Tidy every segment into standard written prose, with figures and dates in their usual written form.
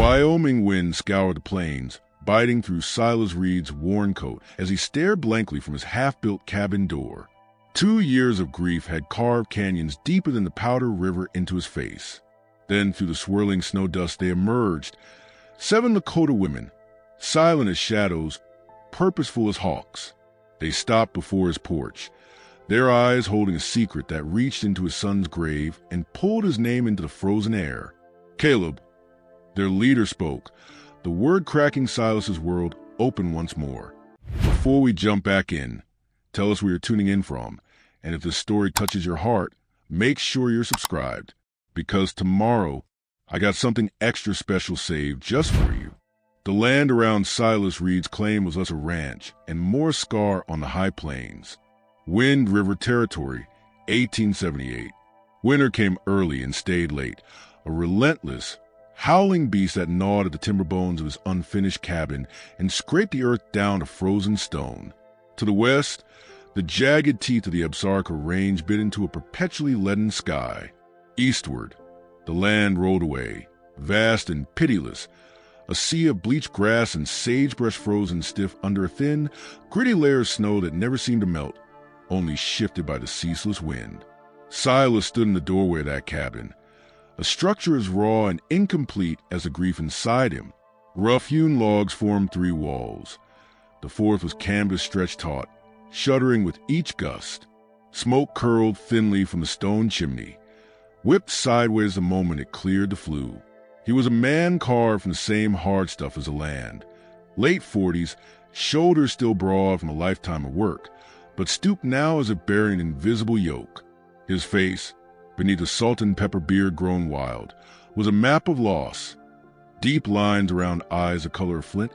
Wyoming wind scoured the plains, biting through Silas Reed's worn coat as he stared blankly from his half-built cabin door. 2 years of grief had carved canyons deeper than the Powder River into his face. Then, through the swirling snow dust, they emerged. 7 Lakota women, silent as shadows, purposeful as hawks. They stopped before his porch, their eyes holding a secret that reached into his son's grave and pulled his name into the frozen air. Caleb, their leader, spoke, the word cracking Silas's world open once more. Before we jump back in, tell us where you're tuning in from, and if this story touches your heart, make sure you're subscribed, because tomorrow I got something extra special saved just for you. The land around Silas Reed's claim was less a ranch and more scar on the high plains. Wind River Territory, 1878. Winter came early and stayed late, a relentless, howling beast that gnawed at the timber bones of his unfinished cabin and scraped the earth down to frozen stone. To the west, the jagged teeth of the Absaroka Range bit into a perpetually leaden sky. Eastward, the land rolled away, vast and pitiless, a sea of bleached grass and sagebrush frozen stiff under a thin, gritty layer of snow that never seemed to melt, only shifted by the ceaseless wind. Silas stood in the doorway of that cabin, a structure as raw and incomplete as the grief inside him. Rough-hewn logs formed 3 walls. The 4th was canvas stretched taut, shuddering with each gust. Smoke curled thinly from the stone chimney, whipped sideways the moment it cleared the flue. He was a man carved from the same hard stuff as the land. Late 40s, shoulders still broad from a lifetime of work, but stooped now as if bearing an invisible yoke. His face, beneath a salt and pepper beard grown wild, was a map of loss. Deep lines around eyes the color of flint,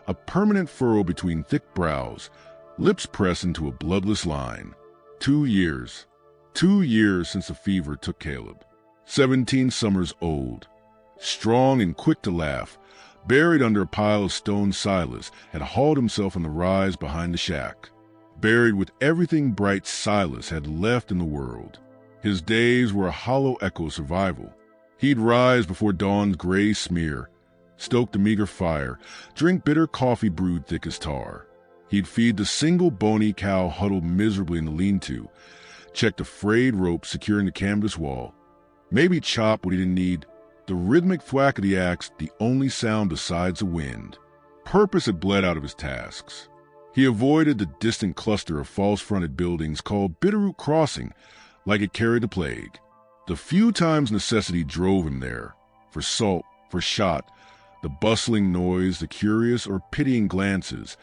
a permanent furrow between thick brows, lips pressed into a bloodless line. 2 years. 2 years since the fever took Caleb. 17 summers old. Strong and quick to laugh, buried under a pile of stone, Silas had hauled himself on the rise behind the shack. Buried with everything bright Silas had left in the world. His days were a hollow echo of survival. He'd rise before dawn's gray smear, stoke the meager fire, drink bitter coffee brewed thick as tar. He'd feed the single bony cow huddled miserably in the lean-to, check the frayed rope securing the canvas wall, maybe chop what he didn't need, the rhythmic thwack of the axe the only sound besides the wind. Purpose had bled out of his tasks. He avoided the distant cluster of false-fronted buildings called Bitterroot Crossing like it carried the plague. The few times necessity drove him there, for salt, for shot, the bustling noise, the curious or pitying glances,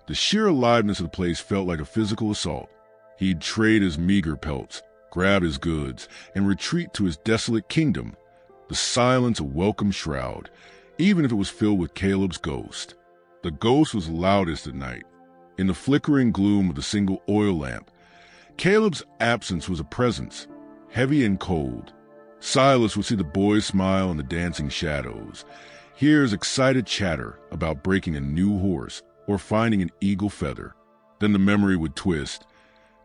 the sheer aliveness of the place felt like a physical assault. He'd trade his meager pelts, grab his goods, and retreat to his desolate kingdom, the silence a welcome shroud, even if it was filled with Caleb's ghost. The ghost was loudest at night. In the flickering gloom of the single oil lamp, Caleb's absence was a presence, heavy and cold. Silas would see the boys smile in the dancing shadows, hear his excited chatter about breaking a new horse or finding an eagle feather. Then the memory would twist,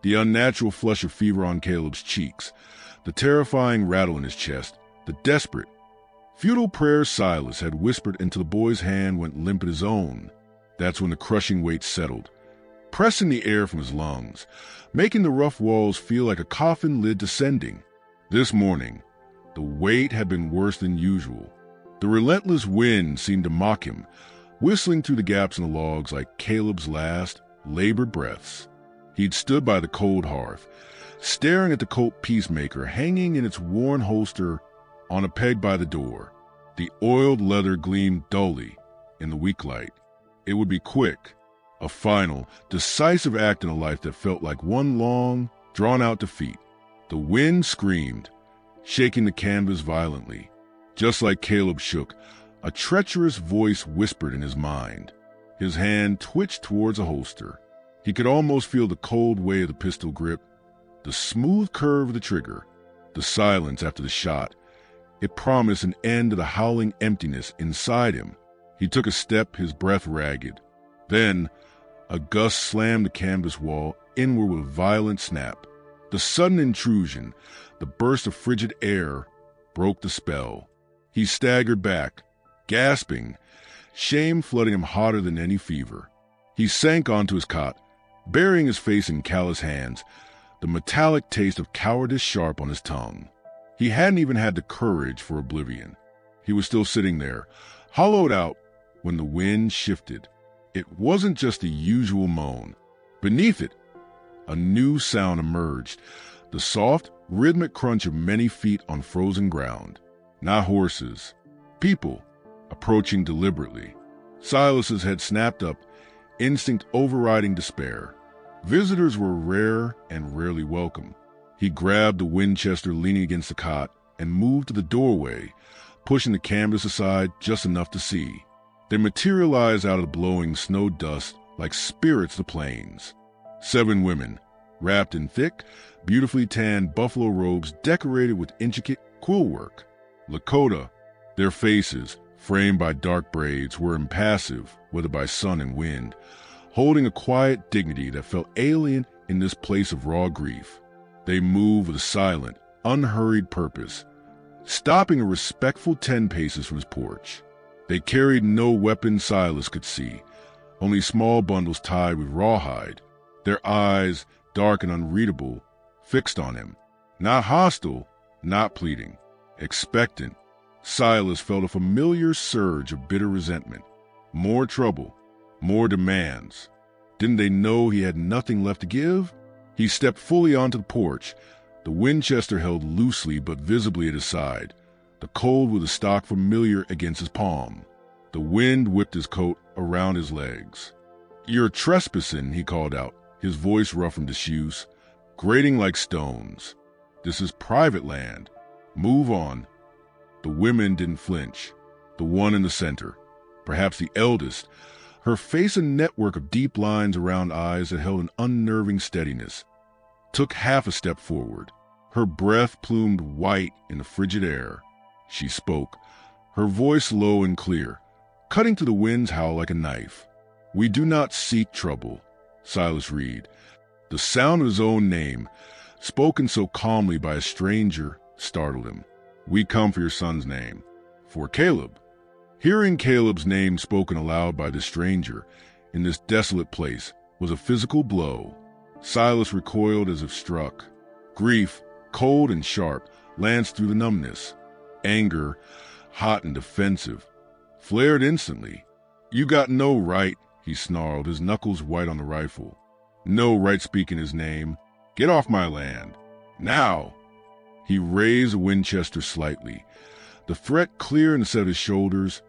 the unnatural flush of fever on Caleb's cheeks, the terrifying rattle in his chest, the desperate, futile prayers Silas had whispered into the boy's hand went limp at his own. That's when the crushing weight settled, pressing the air from his lungs, making the rough walls feel like a coffin lid descending. This morning, the weight had been worse than usual. The relentless wind seemed to mock him, whistling through the gaps in the logs like Caleb's last, labored breaths. He'd stood by the cold hearth, staring at the Colt Peacemaker hanging in its worn holster on a peg by the door. The oiled leather gleamed dully in the weak light. It would be quick, a final, decisive act in a life that felt like one long, drawn-out defeat. The wind screamed, shaking the canvas violently. Just like Caleb shook, a treacherous voice whispered in his mind. His hand twitched towards a holster. He could almost feel the cold weight of the pistol grip, the smooth curve of the trigger, the silence after the shot. It promised an end to the howling emptiness inside him. He took a step, his breath ragged. Then, a gust slammed the canvas wall inward with a violent snap. The sudden intrusion, the burst of frigid air, broke the spell. He staggered back, gasping, shame flooding him hotter than any fever. He sank onto his cot, burying his face in callous hands, the metallic taste of cowardice sharp on his tongue. He hadn't even had the courage for oblivion. He was still sitting there, hollowed out, when the wind shifted. It wasn't just the usual moan. Beneath it, a new sound emerged, the soft, rhythmic crunch of many feet on frozen ground. Not horses, people, approaching deliberately. Silas's head snapped up, instinct overriding despair. Visitors were rare and rarely welcome. He grabbed the Winchester leaning against the cot and moved to the doorway, pushing the canvas aside just enough to see. They materialized out of the blowing snow dust like spirits of the plains. 7 women, wrapped in thick, beautifully tanned buffalo robes decorated with intricate quill work. Lakota, their faces, framed by dark braids, were impassive, whether by sun and wind, holding a quiet dignity that felt alien in this place of raw grief. They moved with a silent, unhurried purpose, stopping a respectful 10 paces from his porch. They carried no weapon Silas could see, only small bundles tied with rawhide, their eyes, dark and unreadable, fixed on him. Not hostile, not pleading, expectant. Silas felt a familiar surge of bitter resentment. More trouble, more demands. Didn't they know he had nothing left to give? He stepped fully onto the porch, the Winchester held loosely but visibly at his side, the cold with the stock familiar against his palm. The wind whipped his coat around his legs. "You're trespassing," he called out, his voice rough from disuse, grating like stones. "This is private land. Move on." The women didn't flinch. The one in the center, perhaps the eldest, her face a network of deep lines around eyes that held an unnerving steadiness, took half a step forward. Her breath plumed white in the frigid air. She spoke, her voice low and clear, cutting to the wind's howl like a knife. "We do not seek trouble," Silas Reed. The sound of his own name, spoken so calmly by a stranger, startled him. "We come for your son's name. For Caleb." Hearing Caleb's name spoken aloud by this stranger, in this desolate place, was a physical blow. Silas recoiled as if struck. Grief, cold and sharp, lanced through the numbness. Anger, hot and defensive, flared instantly. "You got no right," he snarled, his knuckles white on the rifle. "No right speaking his name. Get off my land. Now!" He raised the Winchester slightly, the threat clear instead of his shoulders,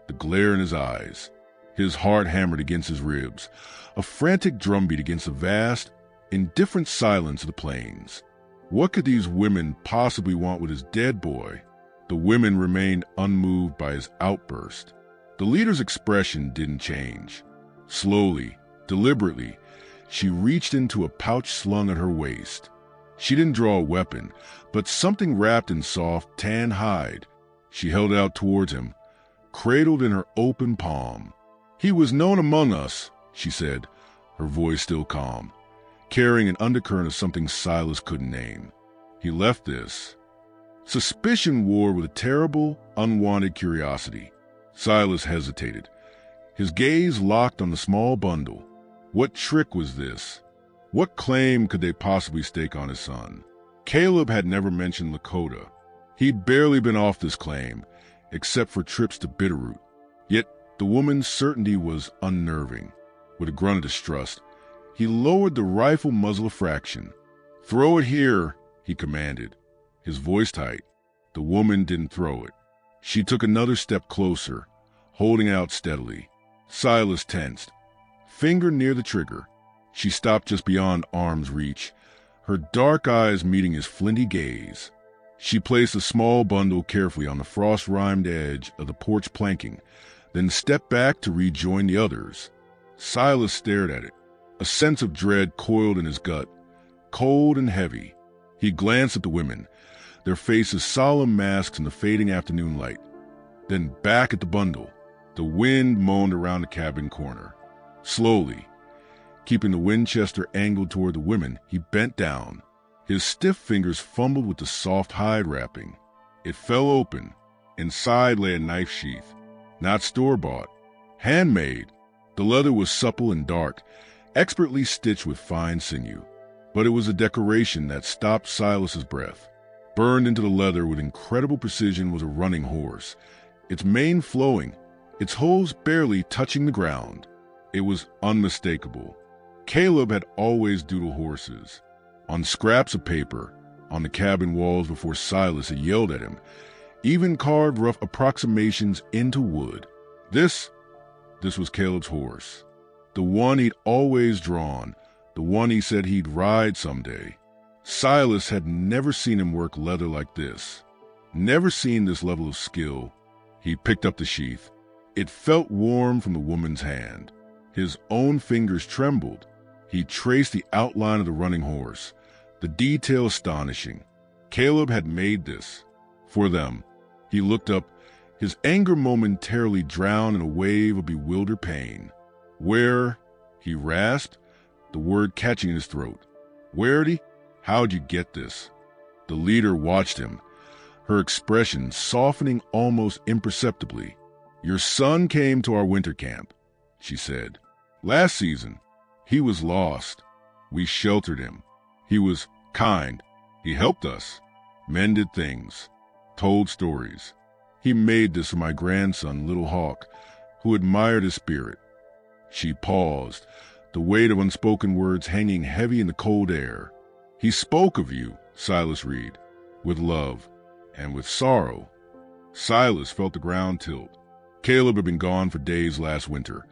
the glare in his eyes. His heart hammered against his ribs, a frantic drumbeat against the vast, indifferent silence of the plains. What could these women possibly want with his dead boy? The women remained unmoved by his outburst. The leader's expression didn't change. Slowly, deliberately, she reached into a pouch slung at her waist. She didn't draw a weapon, but something wrapped in soft, tan hide. She held it out towards him, cradled in her open palm. "He was known among us," she said, her voice still calm, carrying an undercurrent of something Silas couldn't name. "He left this." Suspicion warred with a terrible, unwanted curiosity. Silas hesitated, his gaze locked on the small bundle. What trick was this? What claim could they possibly stake on his son? Caleb had never mentioned Lakota. He'd barely been off this claim, except for trips to Bitterroot. Yet the woman's certainty was unnerving. With a grunt of distrust, he lowered the rifle muzzle a fraction. "Throw it here," he commanded, his voice tight. The woman didn't throw it. She took another step closer, holding out steadily. Silas tensed, finger near the trigger. She stopped just beyond arm's reach, her dark eyes meeting his flinty gaze. She placed the small bundle carefully on the frost-rimed edge of the porch planking, then stepped back to rejoin the others. Silas stared at it. A sense of dread coiled in his gut, cold and heavy. He glanced at the women, their faces solemn masks in the fading afternoon light. Then back at the bundle. The wind moaned around the cabin corner. Slowly, keeping the Winchester angled toward the women, he bent down. His stiff fingers fumbled with the soft hide wrapping. It fell open. Inside lay a knife sheath. not store-bought. Handmade. The leather was supple and dark, expertly stitched with fine sinew. But it was a decoration that stopped Silas's breath. Burned into the leather with incredible precision was a running horse, its mane flowing, its hooves barely touching the ground. It was unmistakable. Caleb had always doodled horses, on scraps of paper, on the cabin walls before Silas had yelled at him, even carved rough approximations into wood. This was Caleb's horse, the one he'd always drawn, the one he said he'd ride someday. Silas had never seen him work leather like this, never seen this level of skill. He picked up the sheath. It felt warm from the woman's hand. His own fingers trembled. He traced the outline of the running horse, the detail astonishing. Caleb had made this for them. He looked up, his anger momentarily drowned in a wave of bewildered pain. Where? He rasped, the word catching in his throat. Where'd? How'd you get this? The leader watched him, her expression softening almost imperceptibly. Your son came to our winter camp, she said. Last season. He was lost. We sheltered him. He was kind. He helped us, mended things, told stories. He made this for my grandson, Little Hawk, who admired his spirit. She paused, the weight of unspoken words hanging heavy in the cold air. He spoke of you, Silas Reed, with love and with sorrow. Silas felt the ground tilt. Caleb had been gone for days last winter,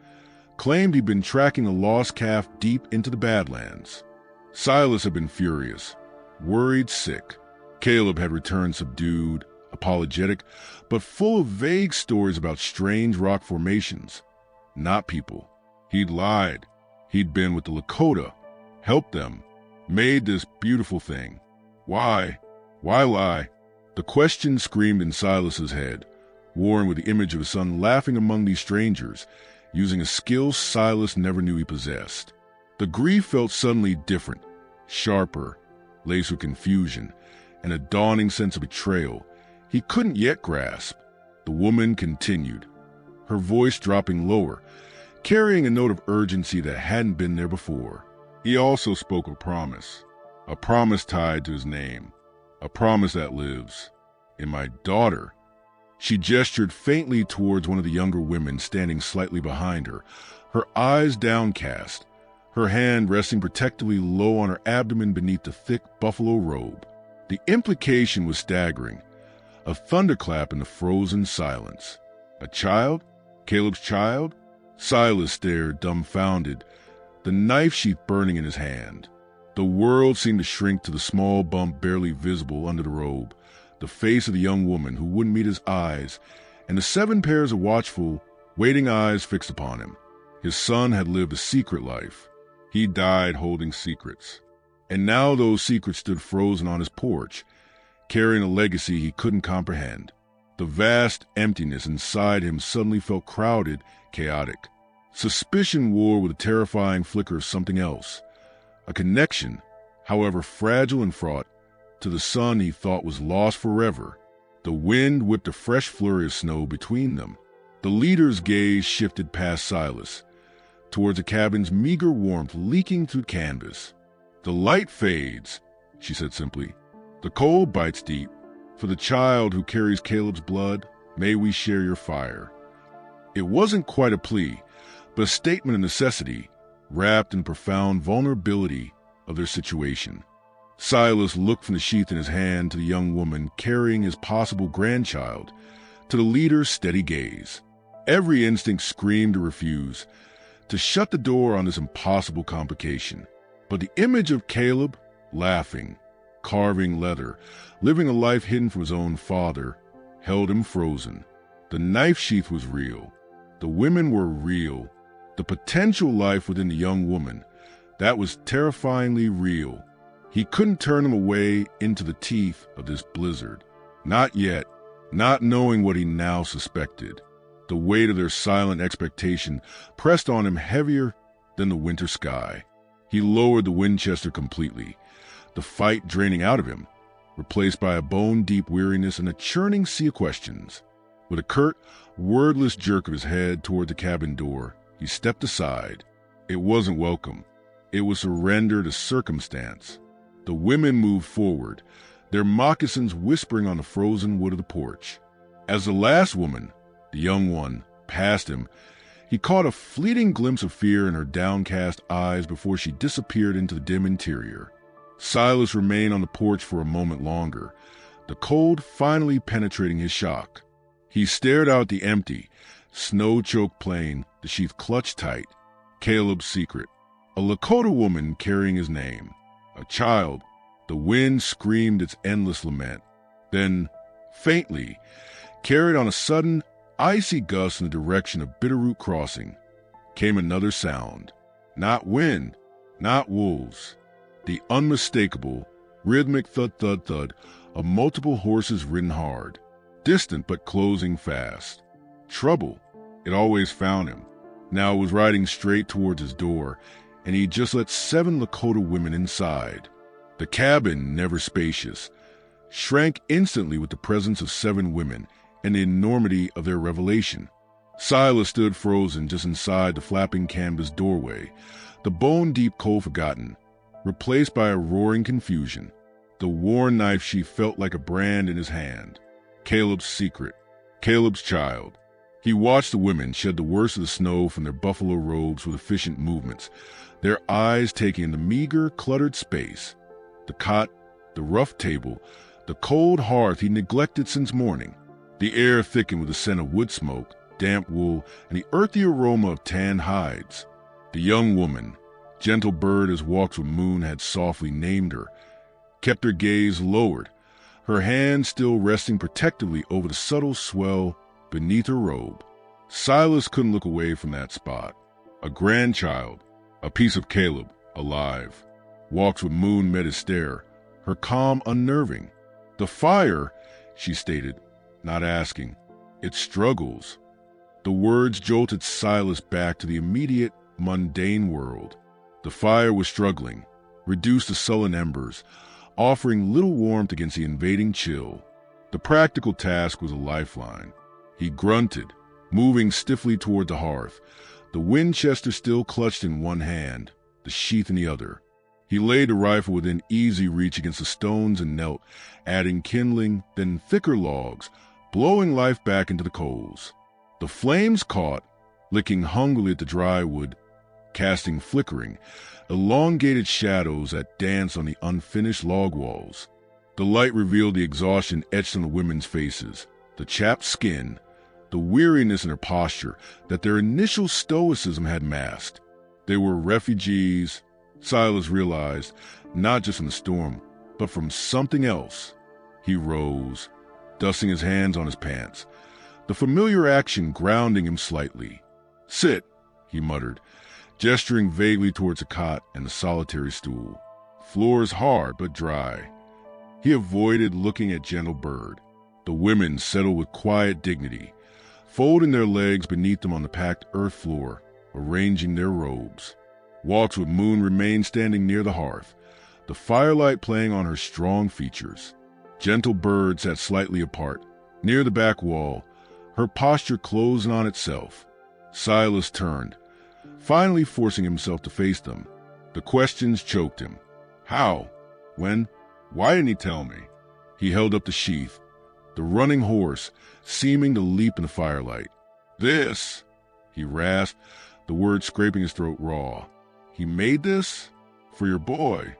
claimed he'd been tracking a lost calf deep into the Badlands. Silas had been furious, worried, sick. Caleb had returned subdued, apologetic, but full of vague stories about strange rock formations, not people. He'd lied. He'd been with the Lakota, helped them, made this beautiful thing. Why? Why lie? The question screamed in Silas's head, worn with the image of his son laughing among these strangers, using a skill Silas never knew he possessed. The grief felt suddenly different, sharper, laced with confusion, and a dawning sense of betrayal he couldn't yet grasp. The woman continued, her voice dropping lower, carrying a note of urgency that hadn't been there before. He also spoke of a promise tied to his name, a promise that lives. In my daughter. She gestured faintly towards one of the younger women standing slightly behind her, her eyes downcast, her hand resting protectively low on her abdomen beneath the thick buffalo robe. The implication was staggering, a thunderclap in the frozen silence. A child? Caleb's child? Silas stared, dumbfounded, the knife sheath burning in his hand. The world seemed to shrink to the small bump barely visible under the robe, the face of the young woman who wouldn't meet his eyes, and the 7 pairs of watchful, waiting eyes fixed upon him. His son had lived a secret life. He died holding secrets. And now those secrets stood frozen on his porch, carrying a legacy he couldn't comprehend. The vast emptiness inside him suddenly felt crowded, chaotic. Suspicion wore with a terrifying flicker of something else, a connection, however fragile and fraught, to the son he thought was lost forever. The wind whipped a fresh flurry of snow between them. The leader's gaze shifted past Silas, towards the cabin's meager warmth leaking through canvas. The light fades, she said simply. The cold bites deep. For the child who carries Caleb's blood, may we share your fire. It wasn't quite a plea, but a statement of necessity, wrapped in profound vulnerability of their situation. Silas looked from the sheath in his hand to the young woman carrying his possible grandchild, to the leader's steady gaze. Every instinct screamed to refuse, to shut the door on this impossible complication. But the image of Caleb, laughing, carving leather, living a life hidden from his own father, held him frozen. The knife sheath was real. The women were real. The potential life within the young woman, that was terrifyingly real. He couldn't turn them away into the teeth of this blizzard. Not yet, not knowing what he now suspected. The weight of their silent expectation pressed on him heavier than the winter sky. He lowered the Winchester completely, the fight draining out of him, replaced by a bone-deep weariness and a churning sea of questions. With a curt, wordless jerk of his head toward the cabin door, he stepped aside. It wasn't welcome. It was surrender to circumstance. The women moved forward, their moccasins whispering on the frozen wood of the porch. As the last woman, the young one, passed him, he caught a fleeting glimpse of fear in her downcast eyes before she disappeared into the dim interior. Silas remained on the porch for a moment longer, the cold finally penetrating his shock. He stared out at the empty, snow-choked plain, the sheath clutched tight. Caleb's secret. A Lakota woman carrying his name. A child. The wind screamed its endless lament. Then, faintly, carried on a sudden, icy gust in the direction of Bitterroot Crossing, came another sound. Not wind, not wolves. The unmistakable, rhythmic thud-thud-thud of multiple horses ridden hard, distant but closing fast. Trouble. It always found him. Now it was riding straight towards his door, and he just let 7 Lakota women inside. The cabin, never spacious, shrank instantly with the presence of 7 women and the enormity of their revelation. Silas stood frozen just inside the flapping canvas doorway, the bone-deep cold forgotten, replaced by a roaring confusion. The worn knife she felt like a brand in his hand. Caleb's secret. Caleb's child. He watched the women shed the worst of the snow from their buffalo robes with efficient movements, their eyes taking in the meager, cluttered space. The cot, the rough table, the cold hearth he neglected since morning. The air thickened with the scent of wood smoke, damp wool, and the earthy aroma of tanned hides. The young woman, gentle bird as Walks with Moon had softly named her, kept her gaze lowered, her hand still resting protectively over the subtle swell beneath her robe. Silas couldn't look away from that spot. A grandchild, a piece of Caleb, alive. Walks with Moon met his stare, her calm unnerving. The fire, she stated, not asking. It struggles. The words jolted Silas back to the immediate, mundane world. The fire was struggling, reduced to sullen embers, offering little warmth against the invading chill. The practical task was a lifeline. He grunted, moving stiffly toward the hearth, the Winchester still clutched in one hand, the sheath in the other. He laid the rifle within easy reach against the stones and knelt, adding kindling, then thicker logs, blowing life back into the coals. The flames caught, licking hungrily at the dry wood, casting flickering, elongated shadows that danced on the unfinished log walls. The light revealed the exhaustion etched on the women's faces, the chapped skin, the weariness in their posture that their initial stoicism had masked. They were refugees, Silas realized, not just from the storm, but from something else. He rose, dusting his hands on his pants, the familiar action grounding him slightly. "Sit," he muttered, gesturing vaguely towards a cot and the solitary stool. Floors hard but dry. He avoided looking at Gentle Bird. The women settled with quiet dignity, folding their legs beneath them on the packed earth floor, arranging their robes. Walks with Moon remained standing near the hearth, the firelight playing on her strong features. Gentle Bird sat slightly apart, near the back wall, her posture closing on itself. Silas turned, finally forcing himself to face them. The questions choked him. How? When? Why didn't he tell me? He held up the sheath, the running horse seeming to leap in the firelight. "This," he rasped, the words scraping his throat raw. "He made this? For your boy?"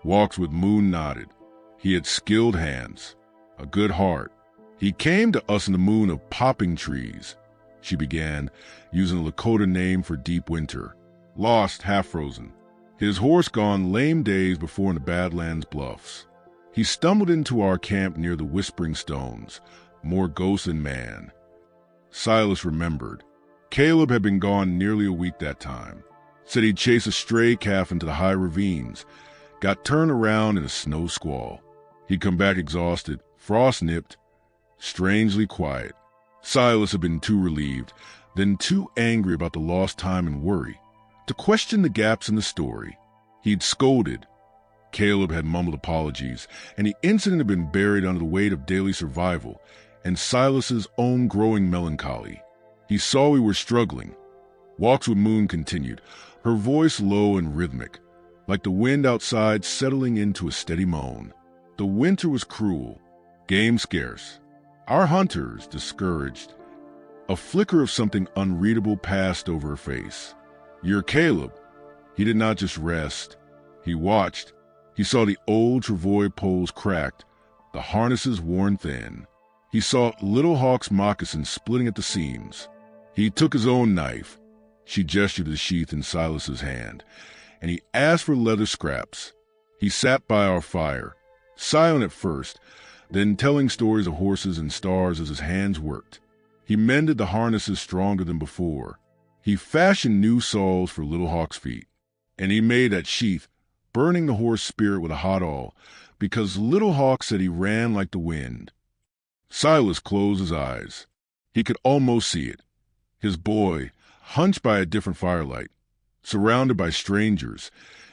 Walks with Moon nodded. He had skilled hands, a good heart. "He came to us in the moon of popping trees," she began, using the Lakota name for deep winter. "Lost, half-frozen. His horse gone lame days before in the Badlands bluffs. He stumbled into our camp near the Whispering Stones, more ghost than man." Silas remembered. Caleb had been gone nearly a week that time. Said he'd chase a stray calf into the high ravines, got turned around in a snow squall. He'd come back exhausted, frost-nipped, strangely quiet. Silas had been too relieved, then too angry about the lost time and worry, to question the gaps in the story. He'd scolded. Caleb had mumbled apologies, and the incident had been buried under the weight of daily survival, and Silas's own growing melancholy. He saw we were struggling. Walks with Moon continued, her voice low and rhythmic, like the wind outside settling into a steady moan. The winter was cruel, game scarce. Our hunters discouraged. A flicker of something unreadable passed over her face. "You're Caleb." He did not just rest. He watched. He saw the old travois poles cracked, the harnesses worn thin. He saw Little Hawk's moccasins splitting at the seams. He took his own knife. She gestured to the sheath in Silas's hand, and he asked for leather scraps. He sat by our fire, silent at first, then telling stories of horses and stars as his hands worked. He mended the harnesses stronger than before. He fashioned new soles for Little Hawk's feet, and he made that sheath, burning the horse spirit with a hot awl, because Little Hawk said he ran like the wind. Silas closed his eyes. He could almost see it. His boy, hunched by a different firelight, surrounded by strangers,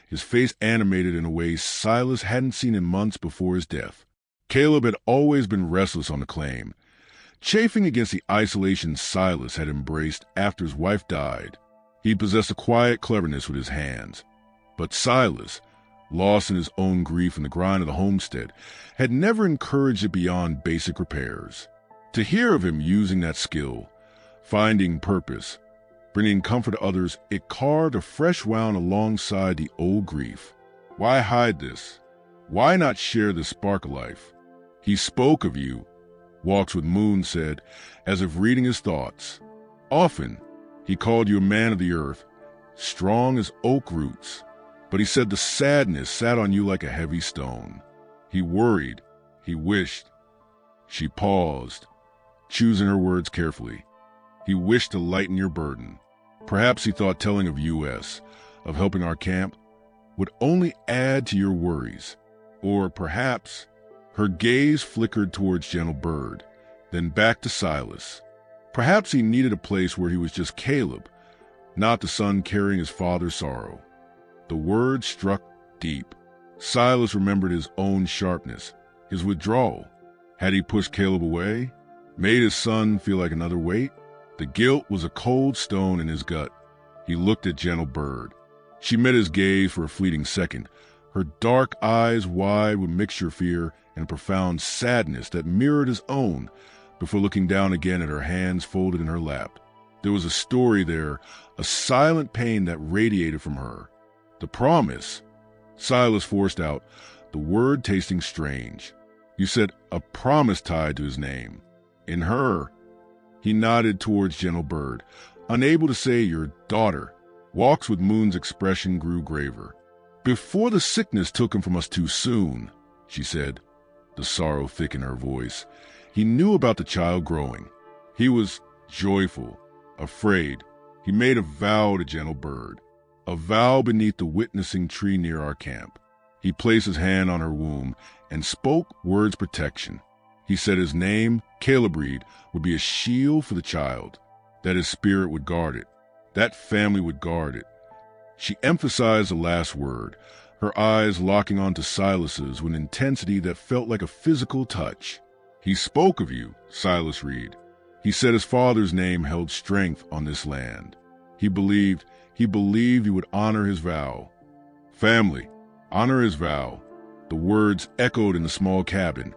his face animated in a way Silas hadn't seen in months before his death. Caleb had always been restless on the claim, chafing against the isolation Silas had embraced after his wife died. He possessed a quiet cleverness with his hands. But Silas, lost in his own grief and the grind of the homestead, had never encouraged it beyond basic repairs. To hear of him using that skill, finding purpose, bringing comfort to others, it carved a fresh wound alongside the old grief. Why hide this? Why not share this spark of life? He spoke of you, Walks with Moon said, as if reading his thoughts. Often, he called you a man of the earth, strong as oak roots, but he said the sadness sat on you like a heavy stone. He worried, he wished. She paused, choosing her words carefully. He wished to lighten your burden. Perhaps he thought telling of U.S., of helping our camp, would only add to your worries. Or perhaps her gaze flickered towards Gentle Bird, then back to Silas. Perhaps he needed a place where he was just Caleb, not the son carrying his father's sorrow. The words struck deep. Silas remembered his own sharpness, his withdrawal. Had he pushed Caleb away? Made his son feel like another weight? The guilt was a cold stone in his gut. He looked at Gentle Bird. She met his gaze for a fleeting second, her dark eyes wide with mixture fear and profound sadness that mirrored his own, before looking down again at her hands folded in her lap. There was a story there, a silent pain that radiated from her. The promise, Silas forced out, the word tasting strange. You said a promise tied to his name. In her. He nodded towards Gentle Bird, unable to say your daughter. Walks with Moon's expression grew graver. Before the sickness took him from us too soon, she said, the sorrow thick in her voice. He knew about the child growing. He was joyful, afraid. He made a vow to Gentle Bird, a vow beneath the witnessing tree near our camp. He placed his hand on her womb and spoke words protection. He said his name, Caleb Reed, would be a shield for the child, that his spirit would guard it, that family would guard it. She emphasized the last word, her eyes locking onto Silas's with an intensity that felt like a physical touch. He spoke of you, Silas Reed. He said his father's name held strength on this land. He believed you would honor his vow. Family, honor his vow. The words echoed in the small cabin,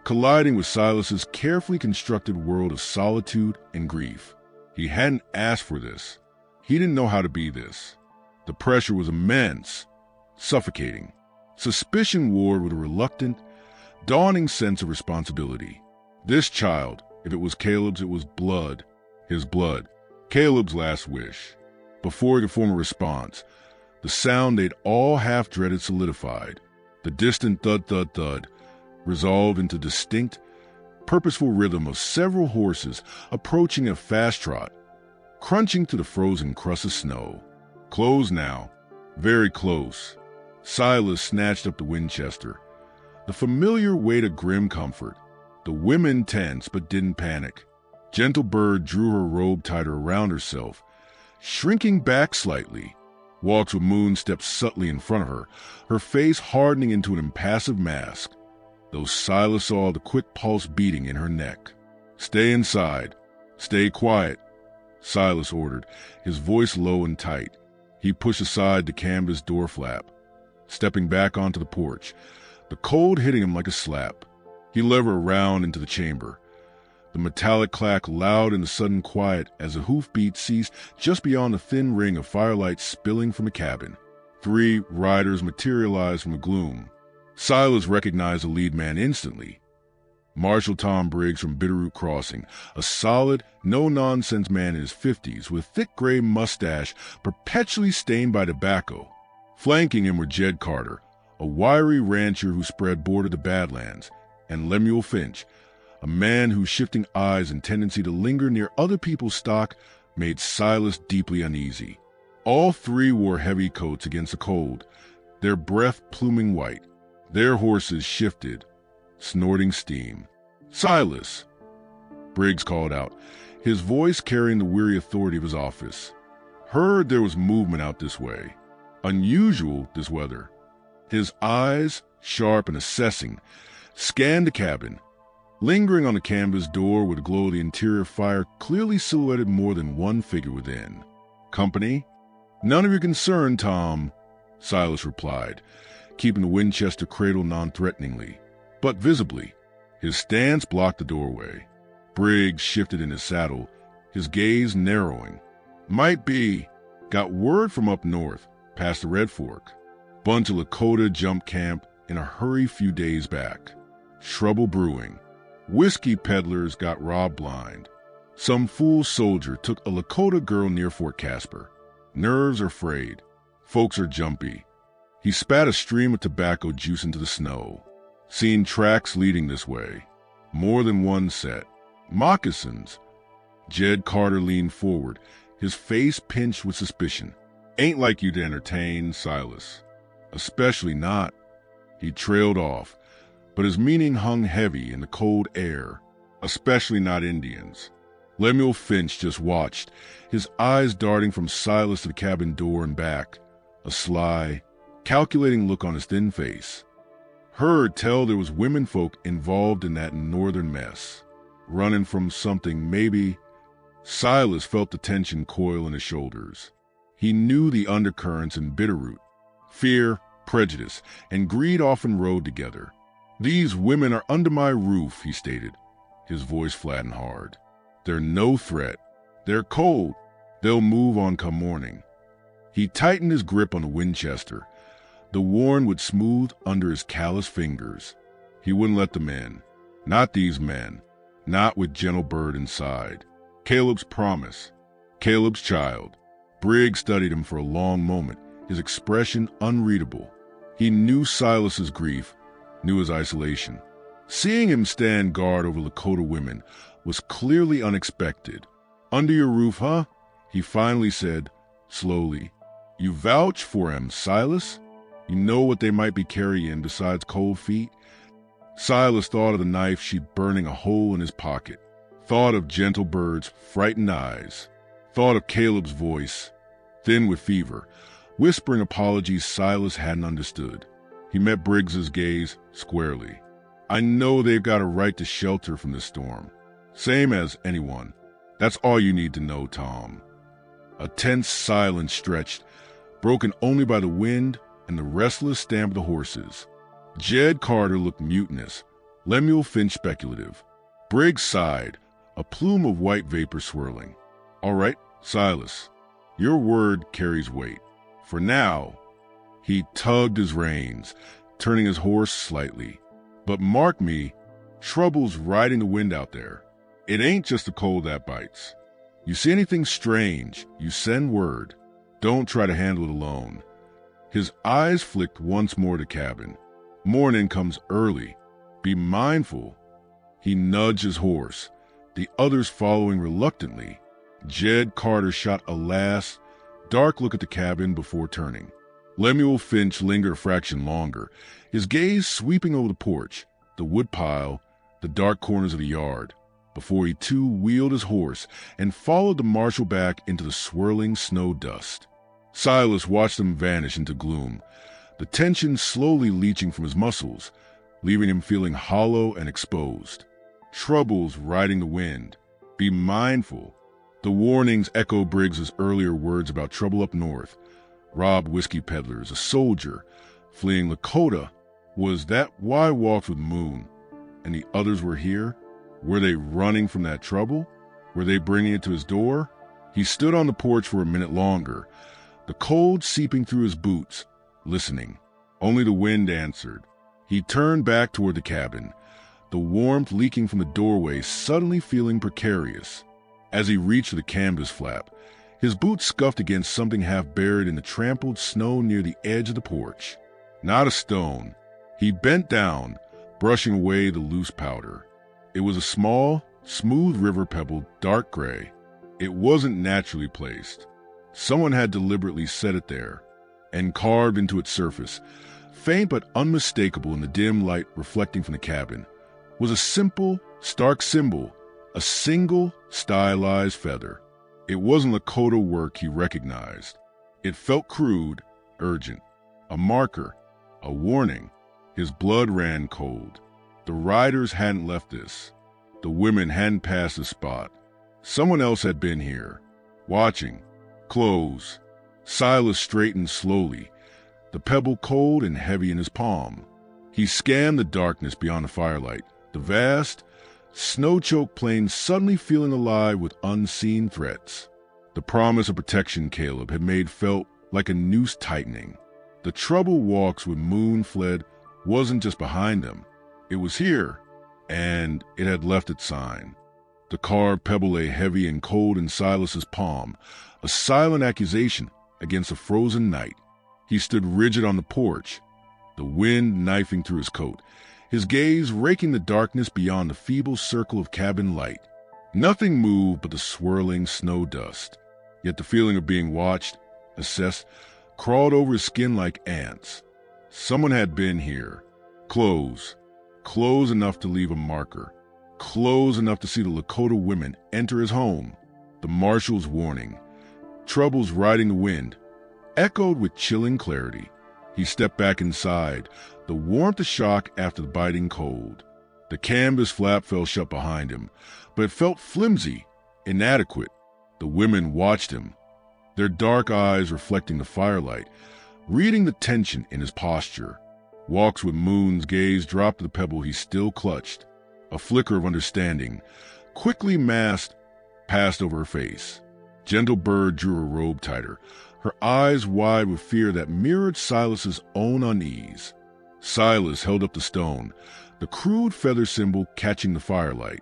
colliding with Silas's carefully constructed world of solitude and grief. He hadn't asked for this. He didn't know how to be this. The pressure was immense, suffocating. Suspicion warred with a reluctant, dawning sense of responsibility. This child, if it was Caleb's, it was blood, his blood, Caleb's last wish. Before he could form a response, the sound they'd all half dreaded solidified. The distant thud-thud-thud resolved into distinct, purposeful rhythm of several horses approaching a fast trot, crunching to the frozen crust of snow. Close now, very close. Silas snatched up the Winchester. The familiar weight of grim comfort. The women tense but didn't panic. Gentle Bird drew her robe tighter around herself, shrinking back slightly. Walks with Moon stepped subtly in front of her, her face hardening into an impassive mask, though Silas saw the quick pulse beating in her neck. Stay inside. Stay quiet, Silas ordered, his voice low and tight. He pushed aside the canvas door flap, stepping back onto the porch, the cold hitting him like a slap. He levered around into the chamber, the metallic clack loud in the sudden quiet as a hoofbeat ceased just beyond the thin ring of firelight spilling from the cabin. 3 riders materialized from the gloom. Silas recognized the lead man instantly. Marshal Tom Briggs from Bitterroot Crossing, a solid, no-nonsense man in his 50s with thick gray mustache perpetually stained by tobacco. Flanking him were Jed Carter, a wiry rancher who spread board of the Badlands, and Lemuel Finch, a man whose shifting eyes and tendency to linger near other people's stock made Silas deeply uneasy. All 3 wore heavy coats against the cold, their breath pluming white. Their horses shifted, snorting steam. "Silas!" Briggs called out, his voice carrying the weary authority of his office. "Heard there was movement out this way. Unusual, this weather." His eyes, sharp and assessing, scanned the cabin. Lingering on the canvas door where the glow of the interior fire clearly silhouetted more than one figure within. "Company?" "None of your concern, Tom," Silas replied, keeping the Winchester cradle non-threateningly, but visibly. His stance blocked the doorway. Briggs shifted in his saddle, his gaze narrowing. "Might be. Got word from up north, past the Red Fork. Bunch of Lakota jumped camp in a hurry few days back. Trouble brewing. Whiskey peddlers got robbed blind. Some fool soldier took a Lakota girl near Fort Casper. Nerves are frayed. Folks are jumpy." He spat a stream of tobacco juice into the snow. "Seen tracks leading this way. More than one set. Moccasins." Jed Carter leaned forward, his face pinched with suspicion. "Ain't like you to entertain, Silas. Especially not." He trailed off, but his meaning hung heavy in the cold air. "Especially not Indians." Lemuel Finch just watched, his eyes darting from Silas to the cabin door and back, a sly, calculating look on his thin face. "Heard tell there was womenfolk involved in that northern mess. Running from something, maybe." Silas felt the tension coil in his shoulders. He knew the undercurrents in Bitterroot. Fear, prejudice, and greed often rode together. "These women are under my roof," he stated, his voice flat and hard. "They're no threat. They're cold. They'll move on come morning." He tightened his grip on the Winchester. The worn would smooth under his callous fingers. He wouldn't let them in. Not these men. Not with Gentle Bird inside. Caleb's promise. Caleb's child. Briggs studied him for a long moment, his expression unreadable. He knew Silas's grief, knew his isolation. Seeing him stand guard over Lakota women was clearly unexpected. "Under your roof, huh?" he finally said, slowly. "You vouch for him, Silas? You know what they might be carrying besides cold feet?" Silas thought of the knife she'd burning a hole in his pocket, thought of Gentle Bird's frightened eyes, thought of Caleb's voice, thin with fever, whispering apologies Silas hadn't understood. He met Briggs's gaze squarely. "I know they've got a right to shelter from this storm. Same as anyone. That's all you need to know, Tom." A tense silence stretched, broken only by the wind and the restless stamp of the horses. Jed Carter looked mutinous, Lemuel Finch speculative. Briggs sighed, a plume of white vapor swirling. "All right, Silas, your word carries weight. For now." He tugged his reins, turning his horse slightly. "But mark me, trouble's riding the wind out there. It ain't just the cold that bites. You see anything strange, you send word. Don't try to handle it alone." His eyes flicked once more to cabin. "Morning comes early. Be mindful." He nudged his horse, the others following reluctantly. Jed Carter shot a last, dark look at the cabin before turning. Lemuel Finch lingered a fraction longer, his gaze sweeping over the porch, the woodpile, the dark corners of the yard, before he too wheeled his horse and followed the marshal back into the swirling snow dust. Silas watched them vanish into gloom, the tension slowly leaching from his muscles, leaving him feeling hollow and exposed. Troubles riding the wind. Be mindful. The warnings echo Briggs's earlier words about trouble up north. Robbed whiskey peddlers, a soldier, fleeing Lakota. Was that why Walks with Moon and the others were here? Were they running from that trouble? Were they bringing it to his door? He stood on the porch for a minute longer, the cold seeping through his boots, listening. Only the wind answered. He turned back toward the cabin, the warmth leaking from the doorway suddenly feeling precarious. As he reached for the canvas flap, his boots scuffed against something half buried in the trampled snow near the edge of the porch. Not a stone. He bent down, brushing away the loose powder. It was a small, smooth river pebble, dark gray. It wasn't naturally placed. Someone had deliberately set it there and carved into its surface, faint but unmistakable in the dim light reflecting from the cabin, was a simple, stark symbol, a single, stylized feather. It wasn't Lakota work he recognized. It felt crude, urgent, a marker, a warning. His blood ran cold. The riders hadn't left this. The women hadn't passed the spot. Someone else had been here, watching. Close. Silas straightened slowly, the pebble cold and heavy in his palm. He scanned the darkness beyond the firelight, the vast, snow-choked plain suddenly feeling alive with unseen threats. The promise of protection Caleb had made felt like a noose tightening. The trouble Walks with Moon fled wasn't just behind them. It was here, and it had left its sign. The carved pebble lay heavy and cold in Silas's palm, a silent accusation against a frozen night. He stood rigid on the porch, the wind knifing through his coat, his gaze raking the darkness beyond the feeble circle of cabin light. Nothing moved but the swirling snow dust, yet the feeling of being watched, assessed, crawled over his skin like ants. Someone had been here. Close enough to leave a marker. Close enough to see the Lakota women enter his home. The marshal's warning, troubles riding the wind, echoed with chilling clarity. He stepped back inside, the warmth of shock after the biting cold. The canvas flap fell shut behind him, but it felt flimsy, inadequate. The women watched him, their dark eyes reflecting the firelight, reading the tension in his posture. Walks with Moon's gaze dropped to the pebble he still clutched. A flicker of understanding, quickly masked, passed over her face. Gentle Bird drew her robe tighter, her eyes wide with fear that mirrored Silas's own unease. Silas held up the stone, the crude feather symbol catching the firelight.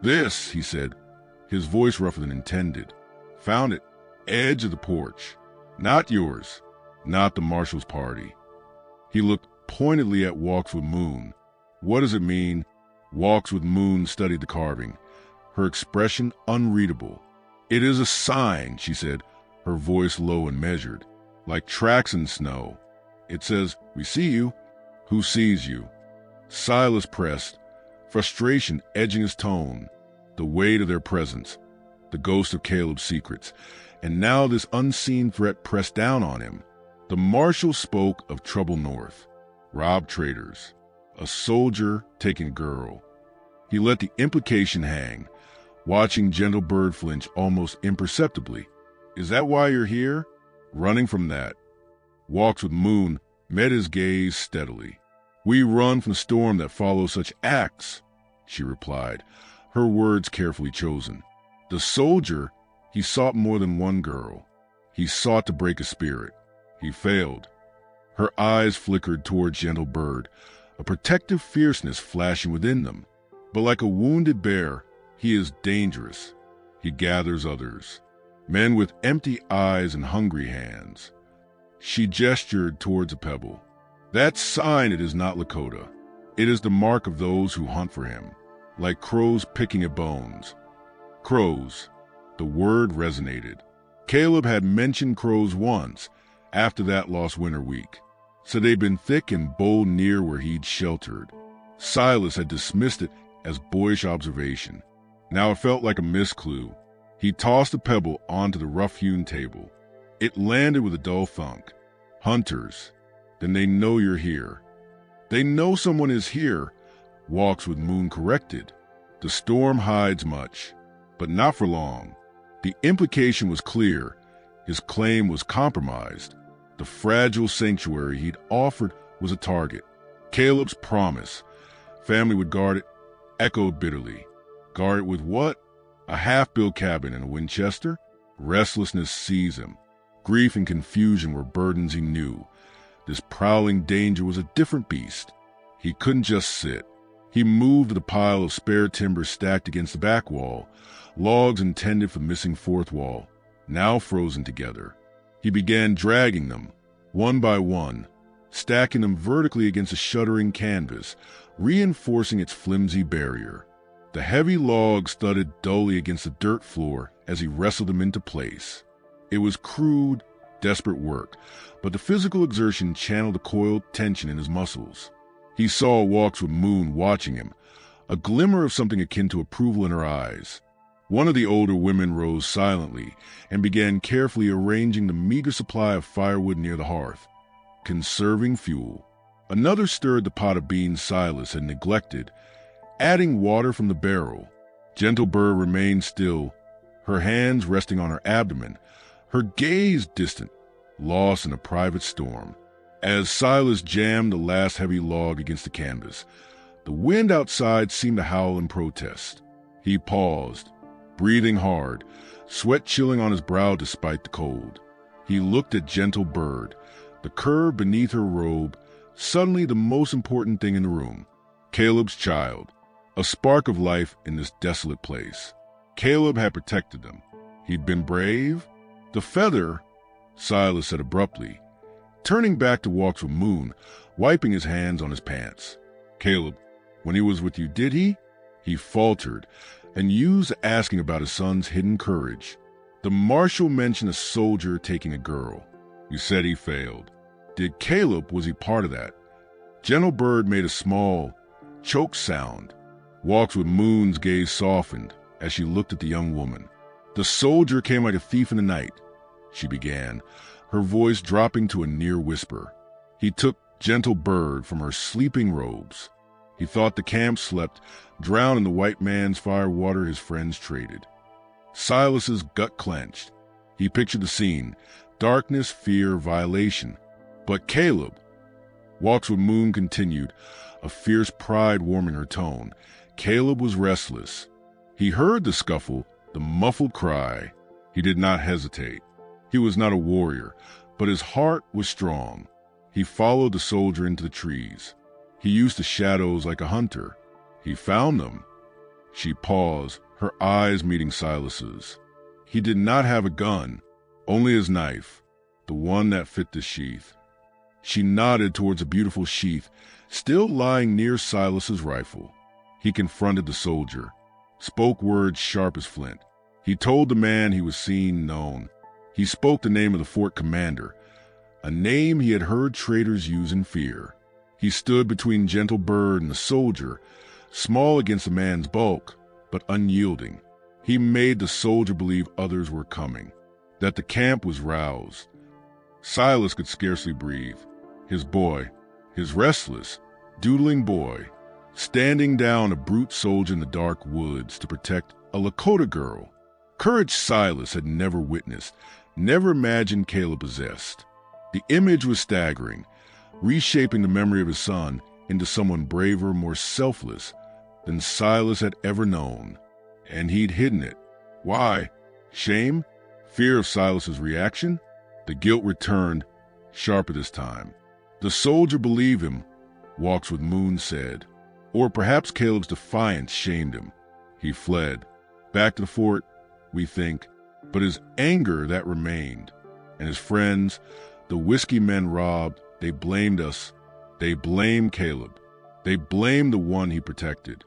"This," he said, his voice rougher than intended. "Found it, edge of the porch. Not yours, not the marshal's party." He looked pointedly at Walks with Moon. "What does it mean?" Walks with Moon studied the carving, her expression unreadable. "It is a sign," she said, her voice low and measured, "like tracks in snow. It says, 'We see you.'" "Who sees you?" Silas pressed, frustration edging his tone, the weight of their presence, the ghost of Caleb's secrets, and now this unseen threat pressed down on him. The marshal spoke of trouble north, robbed traders, a soldier taking a girl. He let the implication hang, watching Gentle Bird flinch almost imperceptibly. "Is that why you're here? Running from that?" Walks with Moon met his gaze steadily. "We run from the storm that follows such acts," she replied, her words carefully chosen. The soldier, he sought more than one girl. He sought to break a spirit. He failed. Her eyes flickered toward Gentle Bird, a protective fierceness flashing within them. But like a wounded bear, he is dangerous. He gathers others, men with empty eyes and hungry hands. She gestured towards a pebble. "That sign, it is not Lakota. It is the mark of those who hunt for him, like crows picking at bones." Crows. The word resonated. Caleb had mentioned crows once, after that lost winter week. So they'd been thick and bold near where he'd sheltered. Silas had dismissed it as boyish observation. Now it felt like a missed clue. He tossed the pebble onto the rough-hewn table. It landed with a dull thunk. "Hunters. Then they know you're here." "They know someone is here," Walks with Moon corrected. The storm hides much, but not for long. The implication was clear. His claim was compromised. The fragile sanctuary he'd offered was a target. Caleb's promise, family would guard it, echoed bitterly. Guard it with what? A half-built cabin in a Winchester? Restlessness seized him. Grief and confusion were burdens he knew. This prowling danger was a different beast. He couldn't just sit. He moved the pile of spare timber stacked against the back wall, logs intended for the missing fourth wall, now frozen together. He began dragging them, one by one, stacking them vertically against a shuddering canvas, reinforcing its flimsy barrier. The heavy logs thudded dully against the dirt floor as he wrestled them into place. It was crude, desperate work, but the physical exertion channeled the coiled tension in his muscles. He saw Walks with Moon watching him, a glimmer of something akin to approval in her eyes. One of the older women rose silently and began carefully arranging the meager supply of firewood near the hearth, conserving fuel. Another stirred the pot of beans Silas had neglected, adding water from the barrel. Gentle Bird remained still, her hands resting on her abdomen, her gaze distant, lost in a private storm. As Silas jammed the last heavy log against the canvas, the wind outside seemed to howl in protest. He paused, breathing hard, sweat chilling on his brow despite the cold. He looked at Gentle Bird, the curve beneath her robe, suddenly the most important thing in the room. Caleb's child, a spark of life in this desolate place. Caleb had protected them. He'd been brave. The feather, Silas said abruptly, turning back to Walks with Moon, wiping his hands on his pants. Caleb, when he was with you, did he? He faltered, and used asking about his son's hidden courage. The marshal mentioned a soldier taking a girl. You said he failed. Did Caleb, was he part of that? Gentle Bird made a small, choked sound. Walks with Moon's gaze softened as she looked at the young woman. The soldier came like a thief in the night, she began, her voice dropping to a near whisper. He took Gentle Bird from her sleeping robes. He thought the camp slept, drowned in the white man's fire water his friends traded. Silas's gut clenched. He pictured the scene, darkness, fear, violation. But Caleb, Walks with Moon continued, a fierce pride warming her tone. Caleb was restless. He heard the scuffle, the muffled cry. He did not hesitate. He was not a warrior, but his heart was strong. He followed the soldier into the trees. He used the shadows like a hunter. He found them. She paused, her eyes meeting Silas's. He did not have a gun, only his knife, the one that fit the sheath. She nodded towards a beautiful sheath, still lying near Silas's rifle. He confronted the soldier, spoke words sharp as flint. He told the man he was seen, known. He spoke the name of the fort commander, a name he had heard traders use in fear. He stood between Gentle Bird and the soldier, small against the man's bulk, but unyielding. He made the soldier believe others were coming, that the camp was roused. Silas could scarcely breathe. His boy, his restless, doodling boy, standing down a brute soldier in the dark woods to protect a Lakota girl. Courage Silas had never witnessed, never imagined Caleb possessed. The image was staggering, reshaping the memory of his son into someone braver, more selfless than Silas had ever known. And he'd hidden it. Why? Shame? Fear of Silas's reaction? The guilt returned, sharper this time. The soldier believed him, Walks with Moon said. Or perhaps Caleb's defiance shamed him. He fled. Back to the fort, we think, but his anger, that remained. And his friends, the whiskey men robbed, they blamed us. They blamed Caleb. They blamed the one he protected.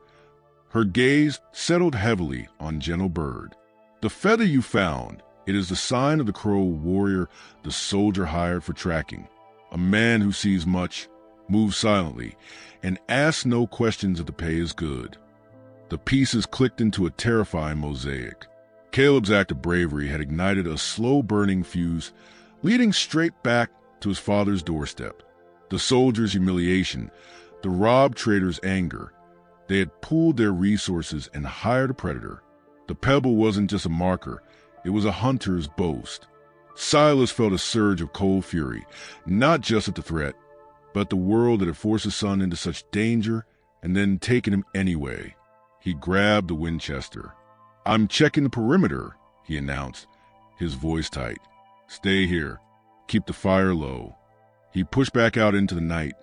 Her gaze settled heavily on Gentle Bird. The feather you found, it is the sign of the Crow warrior the soldier hired for tracking. A man who sees much, moves silently, and asks no questions if the pay is good. The pieces clicked into a terrifying mosaic. Caleb's act of bravery had ignited a slow-burning fuse, leading straight back to his father's doorstep. The soldier's humiliation, the robbed trader's anger, They had pooled their resources and hired a predator. The pebble wasn't just a marker, it was a hunter's boast. Silas felt a surge of cold fury, not just at the threat, but the world that had forced his son into such danger and then taken him anyway. He grabbed the Winchester. "I'm checking the perimeter," he announced, his voice tight. "Stay here. Keep the fire low." He pushed back out into the night,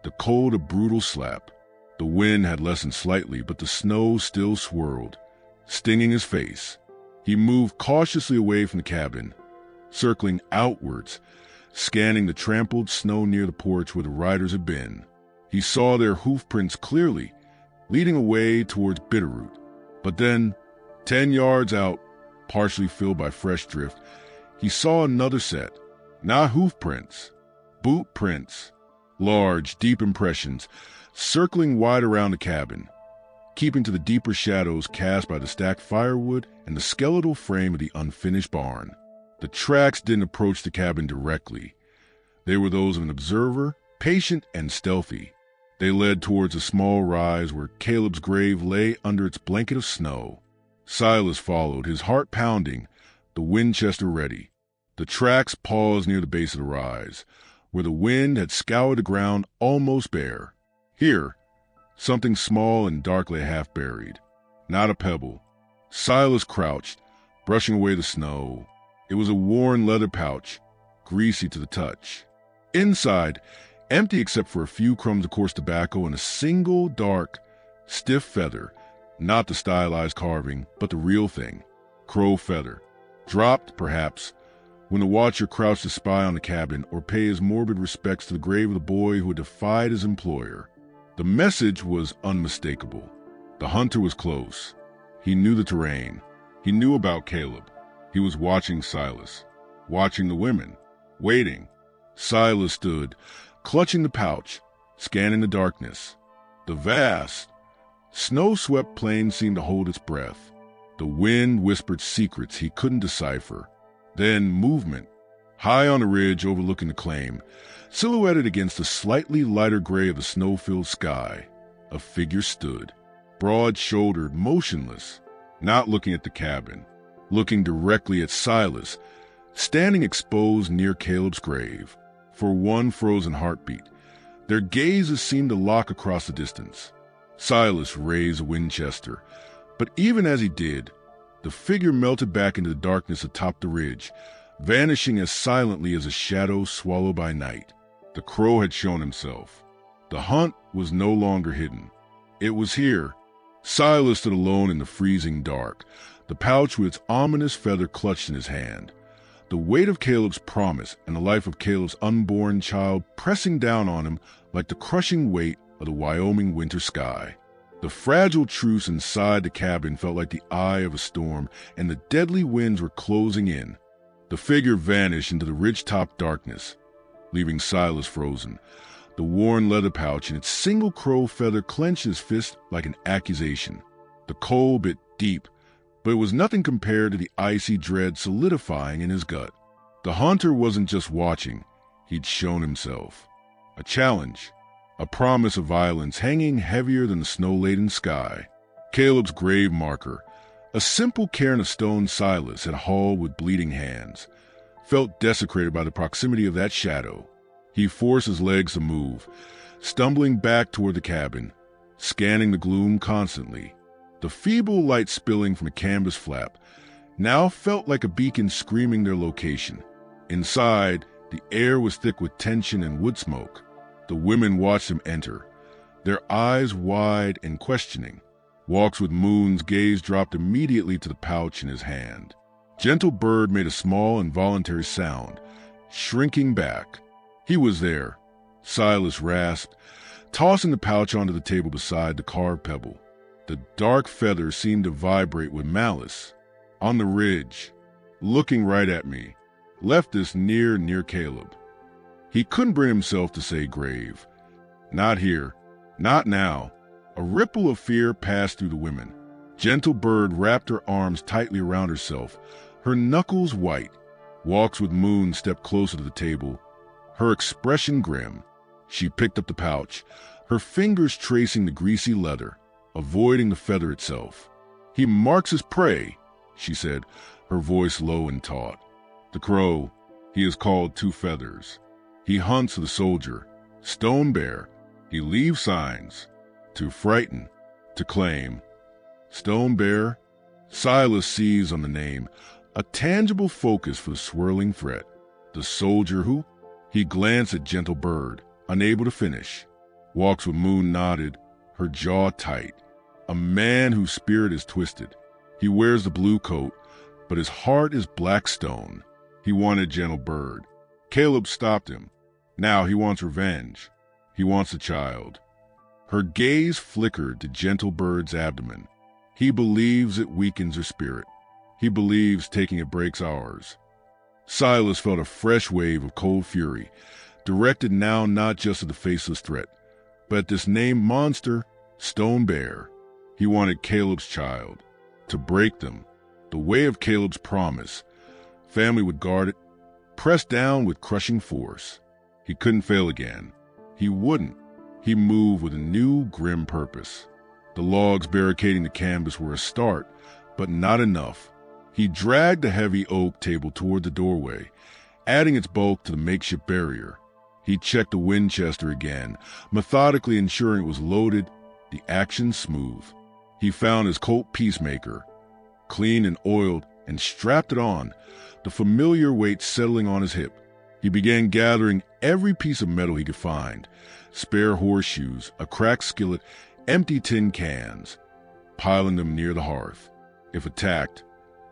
the cold a brutal slap. The wind had lessened slightly, but the snow still swirled, stinging his face. He moved cautiously away from the cabin, circling outwards, scanning the trampled snow near the porch where the riders had been. He saw their hoof prints clearly, leading away towards Bitterroot. But then, 10 yards out, partially filled by fresh drift, he saw another set. Not hoof prints, boot prints, large, deep impressions, circling wide around the cabin, keeping to the deeper shadows cast by the stacked firewood and the skeletal frame of the unfinished barn. The tracks didn't approach the cabin directly. They were those of an observer, patient and stealthy. They led towards a small rise where Caleb's grave lay under its blanket of snow. Silas followed, his heart pounding, the Winchester ready. The tracks paused near the base of the rise, where the wind had scoured the ground almost bare. Here, something small and darkly half buried. Not a pebble. Silas crouched, brushing away the snow. It was a worn leather pouch, greasy to the touch. Inside, empty except for a few crumbs of coarse tobacco and a single dark, stiff feather, not the stylized carving, but the real thing, crow feather. Dropped, perhaps, when the watcher crouched to spy on the cabin or pay his morbid respects to the grave of the boy who had defied his employer. The message was unmistakable. The hunter was close. He knew the terrain. He knew about Caleb. He was watching Silas, watching the women, waiting. Silas stood, clutching the pouch, scanning the darkness. The vast, snow-swept plain seemed to hold its breath. The wind whispered secrets he couldn't decipher. Then movement. High on a ridge overlooking the claim, silhouetted against the slightly lighter gray of the snow-filled sky, a figure stood, broad-shouldered, motionless, not looking at the cabin, looking directly at Silas, standing exposed near Caleb's grave. For one frozen heartbeat, their gazes seemed to lock across the distance. Silas raised a Winchester, but even as he did, the figure melted back into the darkness atop the ridge, vanishing as silently as a shadow swallowed by night. The crow had shown himself. The hunt was no longer hidden. It was here. Silas stood alone in the freezing dark, the pouch with its ominous feather clutched in his hand. The weight of Caleb's promise and the life of Caleb's unborn child pressing down on him like the crushing weight of the Wyoming winter sky. The fragile truce inside the cabin felt like the eye of a storm, and the deadly winds were closing in. The figure vanished into the ridge-top darkness, leaving Silas frozen. The worn leather pouch and its single crow feather clenched his fist like an accusation. The cold bit deep, but it was nothing compared to the icy dread solidifying in his gut. The hunter wasn't just watching, he'd shown himself. A challenge, a promise of violence hanging heavier than the snow-laden sky. Caleb's grave marker, a simple cairn of stone Silas had hauled with bleeding hands, felt desecrated by the proximity of that shadow. He forced his legs to move, stumbling back toward the cabin, scanning the gloom constantly. The feeble light spilling from a canvas flap now felt like a beacon screaming their location. Inside, the air was thick with tension and wood smoke. The women watched him enter, their eyes wide and questioning. Walks with Moon's gaze dropped immediately to the pouch in his hand. Gentle Bird made a small involuntary sound, shrinking back. He was there, Silas rasped, tossing the pouch onto the table beside the carved pebble. The dark feather seemed to vibrate with malice. On the ridge, looking right at me, left this near Caleb. He couldn't bring himself to say grave. Not here, not now. A ripple of fear passed through the women. Gentle Bird wrapped her arms tightly around herself, her knuckles white. Walks with Moon stepped closer to the table, her expression grim. She picked up the pouch, her fingers tracing the greasy leather. avoiding the feather itself. "He marks his prey," she said, her voice low and taut. "The crow, he is called Two Feathers. He hunts the soldier. Stone Bear, he leaves signs. To frighten, to claim. Stone Bear." Silas seized on the name, a tangible focus for the swirling threat. The soldier who? He glanced at Gentle Bird, unable to finish. Walks with Moon nodded, her jaw tight. A man whose spirit is twisted. He wears the blue coat, but his heart is black stone. He wanted Gentle Bird. Caleb stopped him. Now he wants revenge. He wants a child. Her gaze flickered to Gentle Bird's abdomen. He believes it weakens her spirit. He believes taking it breaks ours. Silas felt a fresh wave of cold fury, directed now not just at the faceless threat, but at this named monster, Stone Bear. He wanted Caleb's child. To break them, the way of Caleb's promise. Family would guard it, pressed down with crushing force. He couldn't fail again. He wouldn't. He moved with a new, grim purpose. The logs barricading the canvas were a start, but not enough. He dragged the heavy oak table toward the doorway, adding its bulk to the makeshift barrier. He checked the Winchester again, methodically ensuring it was loaded, the action smooth. He found his Colt Peacemaker, clean and oiled, and strapped it on, the familiar weight settling on his hip. He began gathering every piece of metal he could find, spare horseshoes, a cracked skillet, empty tin cans, piling them near the hearth. If attacked,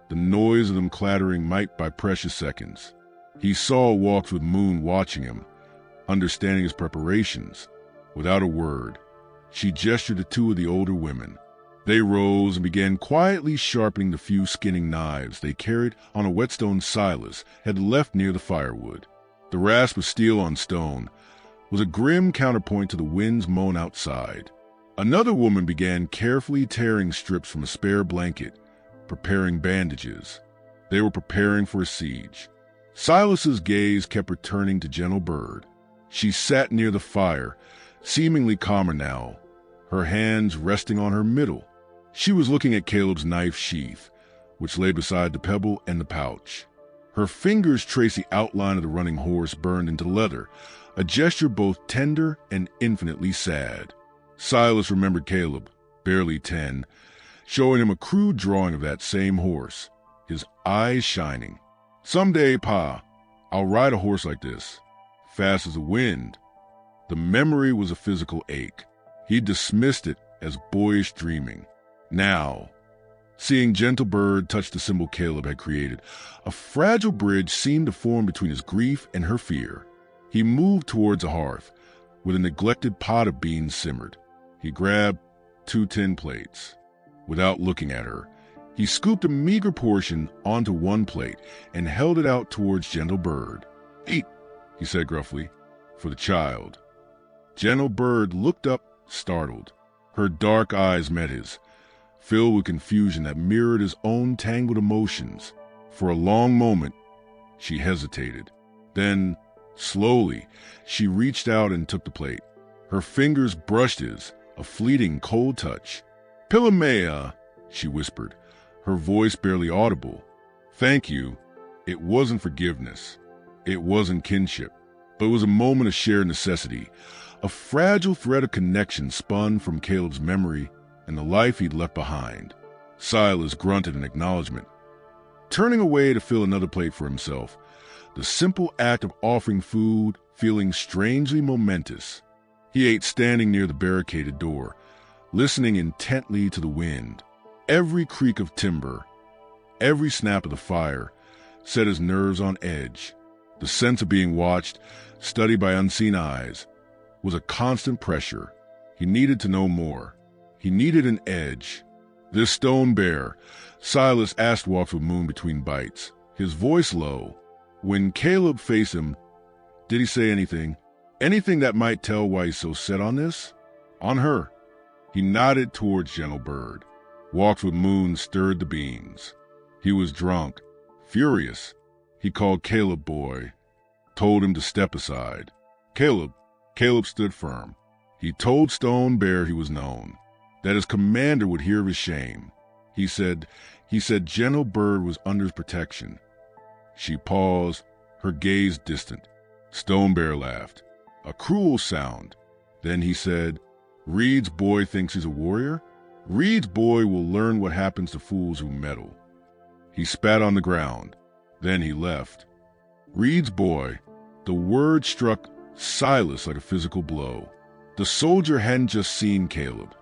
the noise of them clattering might buy precious seconds. He saw Walks with Moon watching him, understanding his preparations. Without a word, she gestured to two of the older women. They rose and began quietly sharpening the few skinning knives they carried on a whetstone Silas had left near the firewood. The rasp of steel on stone was a grim counterpoint to the winds moan outside. Another woman began carefully tearing strips from a spare blanket, preparing bandages. They were preparing for a siege. Silas's gaze kept returning to Gentle Bird. She sat near the fire, seemingly calmer now, her hands resting on her middle. She was looking at Caleb's knife sheath, which lay beside the pebble and the pouch. Her fingers traced the outline of the running horse burned into leather, a gesture both tender and infinitely sad. Silas remembered Caleb, barely 10, showing him a crude drawing of that same horse, his eyes shining. "Someday, Pa, I'll ride a horse like this, fast as the wind." The memory was a physical ache. He dismissed it as boyish dreaming. Now, seeing Gentle Bird touch the symbol Caleb had created, a fragile bridge seemed to form between his grief and her fear. He moved towards a hearth, where the neglected pot of beans simmered. He grabbed 2 tin plates. Without looking at her, he scooped a meager portion onto one plate and held it out towards Gentle Bird. "Eat," he said gruffly, "for the child." Gentle Bird looked up, startled. Her dark eyes met his, filled with confusion that mirrored his own tangled emotions. For a long moment, she hesitated. Then, slowly, she reached out and took the plate. Her fingers brushed his, a fleeting cold touch. "Pillamea," she whispered, her voice barely audible. "Thank you." It wasn't forgiveness. It wasn't kinship. But it was a moment of shared necessity, a fragile thread of connection spun from Caleb's memory and the life he'd left behind. Silas grunted in acknowledgement, turning away to fill another plate for himself, the simple act of offering food feeling strangely momentous. He ate standing near the barricaded door, listening intently to the wind. Every creak of timber, every snap of the fire set his nerves on edge. The sense of being watched, studied by unseen eyes, was a constant pressure. He needed to know more. He needed an edge. "This Stone Bear," Silas asked Walks with Moon between bites, his voice low. When Caleb faced him, did he say anything? Anything that might tell why he's so set on this? On her. He nodded towards Gentle Bird. Walks with Moon stirred the beans. He was drunk, furious. He called Caleb boy, told him to step aside. Caleb stood firm. He told Stone Bear he was known. that his commander would hear of his shame. He said Gentle Bird was under his protection. She paused, her gaze distant. Stone Bear laughed. A cruel sound. Then he said, Reed's boy thinks he's a warrior? Reed's boy will learn what happens to fools who meddle. He spat on the ground. Then he left. Reed's boy. The word struck Silas like a physical blow. The soldier hadn't just seen Caleb.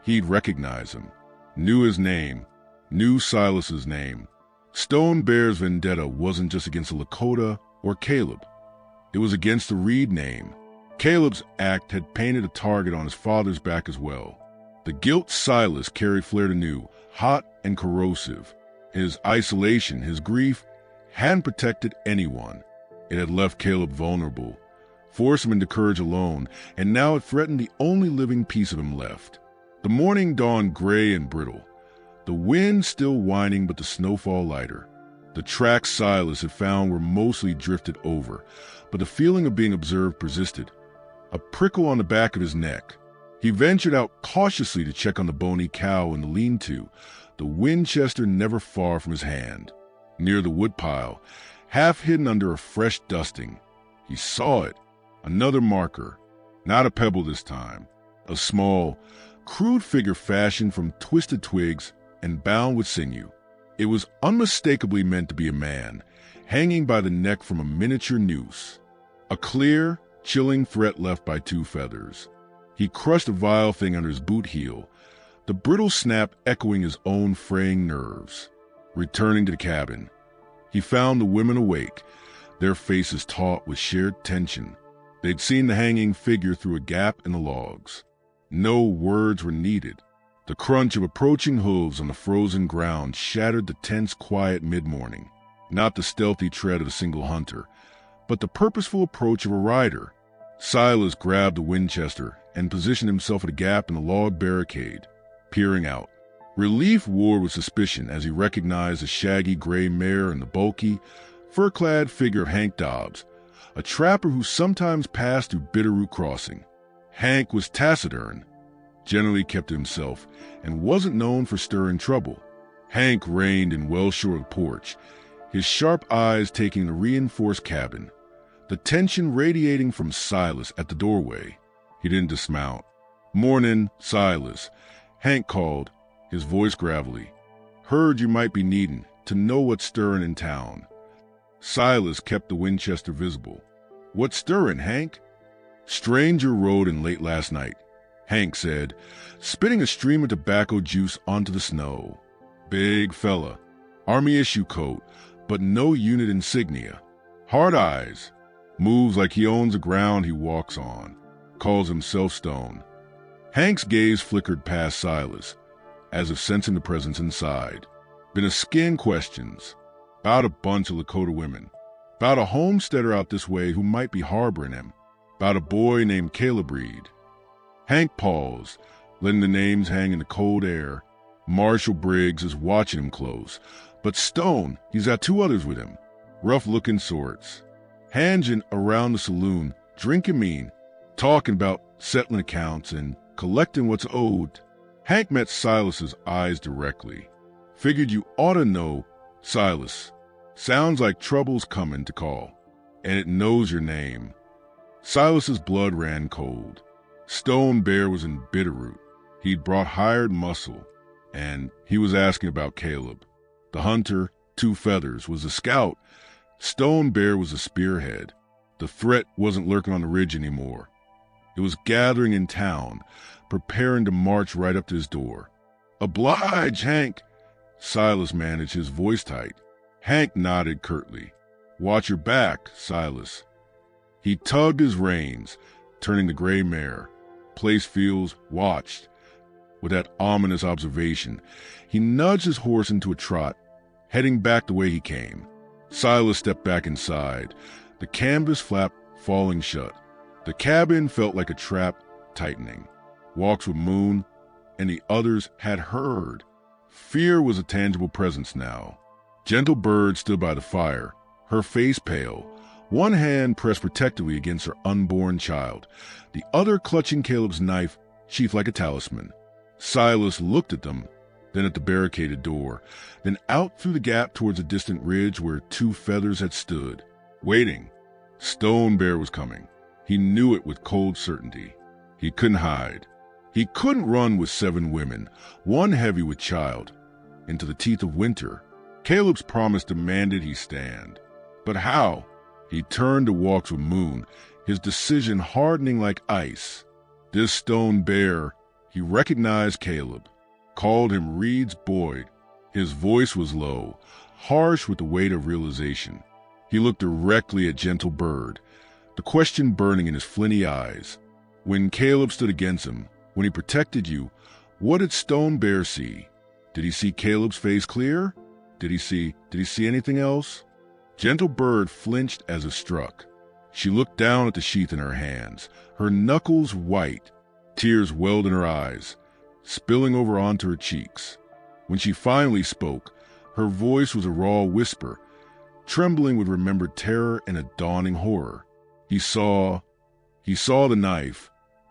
He'd recognized him, knew his name, knew Silas's name. Stone Bear's vendetta wasn't just against the Lakota or Caleb. It was against the Reed name. Caleb's act had painted a target on his father's back as well. The guilt Silas carried flared anew, hot and corrosive. His isolation, his grief, hadn't protected anyone. It had left Caleb vulnerable, forced him into courage alone, and now it threatened the only living piece of him left. The morning dawned gray and brittle, the wind still whining but the snowfall lighter. The tracks Silas had found were mostly drifted over, but the feeling of being observed persisted. A prickle on the back of his neck. He ventured out cautiously to check on the bony cow in the lean-to, the Winchester never far from his hand. Near the woodpile, half hidden under a fresh dusting, he saw it. Another marker. Not a pebble this time. A small, crude figure fashioned from twisted twigs and bound with sinew. It was unmistakably meant to be a man, hanging by the neck from a miniature noose. A clear, chilling threat left by two feathers. He crushed the vile thing under his boot heel, the brittle snap echoing his own fraying nerves. Returning to the cabin, he found the women awake, their faces taut with shared tension. They'd seen the hanging figure through a gap in the logs. No words were needed. The crunch of approaching hooves on the frozen ground shattered the tense quiet mid-morning. Not the stealthy tread of a single hunter, but the purposeful approach of a rider. Silas grabbed the Winchester and positioned himself at a gap in the log barricade, peering out. Relief wore with suspicion as he recognized the shaggy gray mare and the bulky, fur-clad figure of Hank Dobbs, a trapper who sometimes passed through Bitterroot Crossing. Hank was taciturn, generally kept to himself, and wasn't known for stirring trouble. Hank reigned in well shore of the porch, his sharp eyes taking the reinforced cabin, the tension radiating from Silas at the doorway. He didn't dismount. "Mornin', Silas," Hank called, his voice gravelly. "Heard you might be needin' to know what's stirrin' in town." Silas kept the Winchester visible. "What's stirrin', Hank?" "Stranger rode in late last night," Hank said, spitting a stream of tobacco juice onto the snow. "Big fella, Army issue coat, but no unit insignia. Hard eyes, moves like he owns the ground he walks on, calls himself Stone." Hank's gaze flickered past Silas, as if sensing the presence inside. "Been a skin questions. About a bunch of Lakota women. About a homesteader out this way who might be harboring him. About a boy named Caleb Reed." Hank paused, letting the names hang in the cold air. Marshal Briggs is watching him close, but Stone, he's got two others with him. Rough-looking sorts. Hanging around the saloon, drinking mean, talking about settling accounts and collecting what's owed. Hank met Silas's eyes directly. "Figured you ought to know, Silas. Sounds like trouble's coming to call, and it knows your name." Silas's blood ran cold. Stone Bear was in Bitterroot. He'd brought hired muscle, and he was asking about Caleb. The hunter, Two Feathers, was a scout. Stone Bear was a spearhead. The threat wasn't lurking on the ridge anymore. It was gathering in town, preparing to march right up to his door. "Oblige, Hank," Silas managed, his voice tight. Hank nodded curtly. "Watch your back, Silas." He tugged his reins, turning the gray mare. Placefields watched. With that ominous observation, he nudged his horse into a trot, heading back the way he came. Silas stepped back inside, the canvas flap falling shut. The cabin felt like a trap tightening. Walks with Moon and the others had heard. Fear was a tangible presence now. Gentle Bird stood by the fire, her face pale, one hand pressed protectively against her unborn child, the other clutching Caleb's knife, sheathed like a talisman. Silas looked at them, then at the barricaded door, then out through the gap towards a distant ridge where 2 feathers had stood, waiting. Stone Bear was coming. He knew it with cold certainty. He couldn't hide. He couldn't run with 7 women, one heavy with child, into the teeth of winter. Caleb's promise demanded he stand. But how? He turned to walk with Moon, his decision hardening like ice. This Stone Bear, he recognized Caleb, called him Reed's boy. His voice was low, harsh with the weight of realization. He looked directly at Gentle Bird, the question burning in his flinty eyes. When Caleb stood against him, when he protected you, what did Stone Bear see? Did he see Caleb's face clear? Did he see anything else? Gentle Bird flinched as if struck. She looked down at the sheath in her hands, her knuckles white. Tears welled in her eyes, spilling over onto her cheeks. When she finally spoke, her voice was a raw whisper, trembling with remembered terror and a dawning horror. He saw the knife.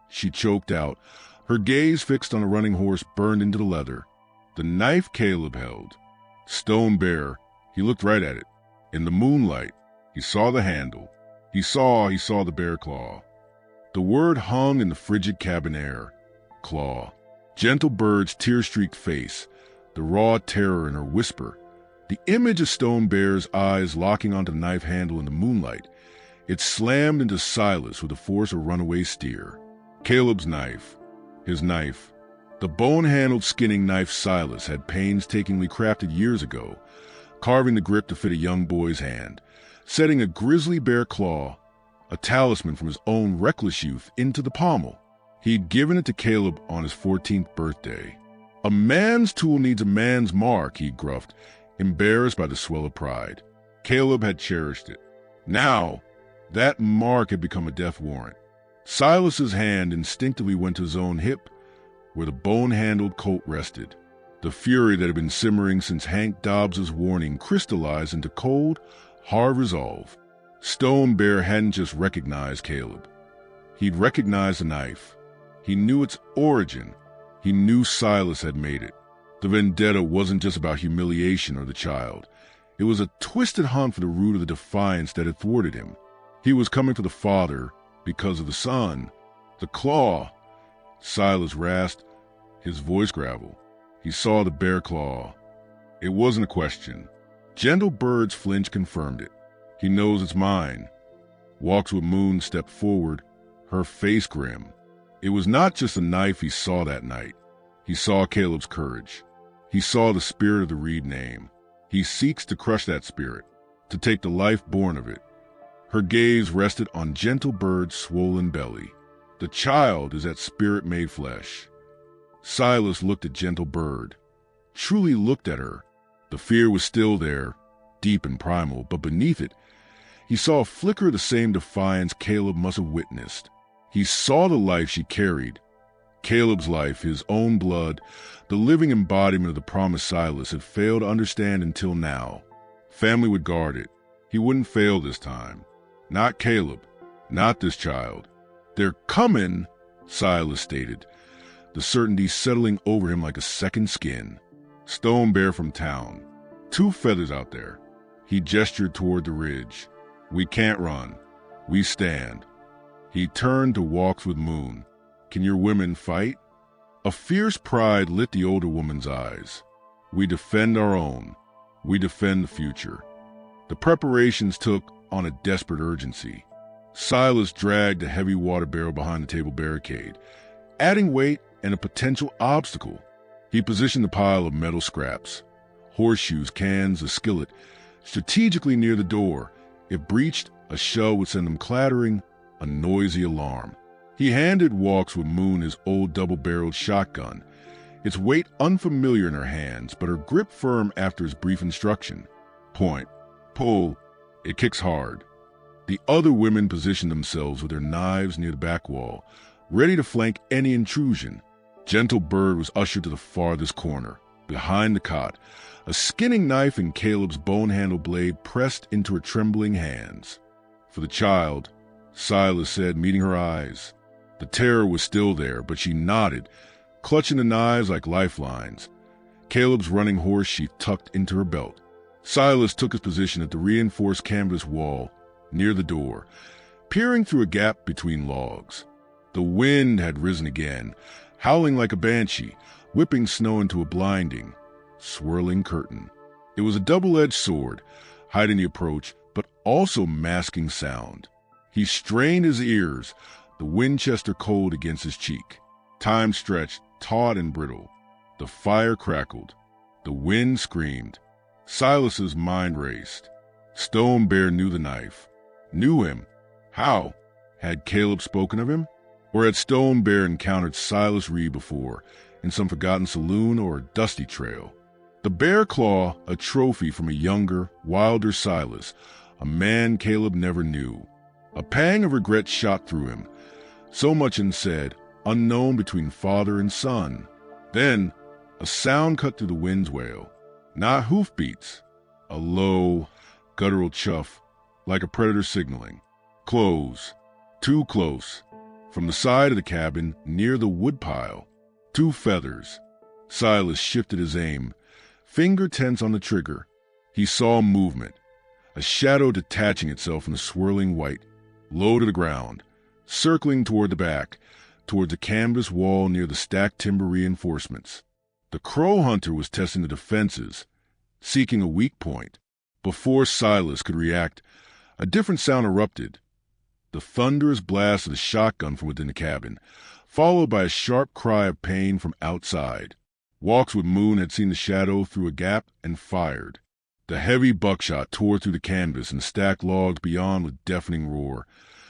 She choked out, her gaze fixed on a running horse burned into the leather. The knife Caleb held. Stone Bear, he looked right at it. In the moonlight, he saw the handle. He saw the bear claw. The word hung in the frigid cabin air. Claw. Gentle Bird's tear-streaked face, the raw terror in her whisper, the image of Stone Bear's eyes locking onto the knife handle in the moonlight. It slammed into Silas with the force of a runaway steer. Caleb's knife. His knife. The bone-handled skinning knife Silas had painstakingly crafted years ago, carving the grip to fit a young boy's hand, setting a grizzly bear claw, a talisman from his own reckless youth, into the pommel. He'd given it to Caleb on his 14th birthday. A man's tool needs a man's mark, he gruffed, embarrassed by the swell of pride. Caleb had cherished it. Now, that mark had become a death warrant. Silas's hand instinctively went to his own hip, where the bone-handled Colt rested. The fury that had been simmering since Hank Dobbs's warning crystallized into cold, hard resolve. Stone Bear hadn't just recognized Caleb. He'd recognized the knife. He knew its origin. He knew Silas had made it. The vendetta wasn't just about humiliation or the child. It was a twisted hunt for the root of the defiance that had thwarted him. He was coming for the father because of the son. The claw. Silas rasped, his voice gravel. He saw the bear claw. It wasn't a question. Gentle Bird's flinch confirmed it. He knows it's mine. Walks with Moon stepped forward, her face grim. It was not just a knife he saw that night. He saw Caleb's courage. He saw the spirit of the Reed name. He seeks to crush that spirit, to take the life born of it. Her gaze rested on Gentle Bird's swollen belly. The child is that spirit made flesh. Silas looked at Gentle Bird, truly looked at her. The fear was still there, deep and primal, but beneath it, he saw a flicker of the same defiance Caleb must have witnessed. He saw the life she carried. Caleb's life, his own blood, the living embodiment of the promise Silas had failed to understand until now. Family would guard it. He wouldn't fail this time. Not Caleb. Not this child. They're coming, Silas stated, the certainty settling over him like a second skin. Stone Bear from town. 2 feathers out there. He gestured toward the ridge. We can't run. We stand. He turned to walk with Moon. Can your women fight? A fierce pride lit the older woman's eyes. We defend our own. We defend the future. The preparations took on a desperate urgency. Silas dragged a heavy water barrel behind the table barricade, adding weight and a potential obstacle. He positioned the pile of metal scraps, horseshoes, cans, a skillet, strategically near the door. If breached, a shell would send them clattering, a noisy alarm. He handed Walks with Moon his old double-barreled shotgun, its weight unfamiliar in her hands, but her grip firm after his brief instruction. Point. Pull. It kicks hard. The other women positioned themselves with their knives near the back wall, ready to flank any intrusion. Gentle Bird was ushered to the farthest corner, behind the cot, a skinning knife in Caleb's bone-handled blade pressed into her trembling hands. For the child, Silas said, meeting her eyes. The terror was still there, but she nodded, clutching the knives like lifelines, Caleb's running horse sheath tucked into her belt. Silas took his position at the reinforced canvas wall near the door, peering through a gap between logs. The wind had risen again, howling like a banshee, whipping snow into a blinding, swirling curtain. It was a double-edged sword, hiding the approach, but also masking sound. He strained his ears, the Winchester cold against his cheek. Time stretched, taut and brittle. The fire crackled. The wind screamed. Silas's mind raced. Stone Bear knew the knife. Knew him. How? Had Caleb spoken of him? Or had Stone Bear encountered Silas Reed before, in some forgotten saloon or dusty trail? The bear claw, a trophy from a younger, wilder Silas, a man Caleb never knew. A pang of regret shot through him, so much unsaid, unknown between father and son. Then, a sound cut through the wind's wail. Not hoofbeats, a low, guttural chuff, like a predator signaling. Close, too close. From the side of the cabin, near the woodpile, 2 feathers. Silas shifted his aim, finger tense on the trigger. He saw movement, a shadow detaching itself from the swirling white, low to the ground, circling toward the back, toward the canvas wall near the stacked timber reinforcements. The crow hunter was testing the defenses, seeking a weak point. Before Silas could react, a different sound erupted. The thunderous blast of the shotgun from within the cabin, followed by a sharp cry of pain from outside. Walkswood Moon had seen the shadow through a gap and fired. The heavy buckshot tore through the canvas and stacked logs beyond with deafening roar,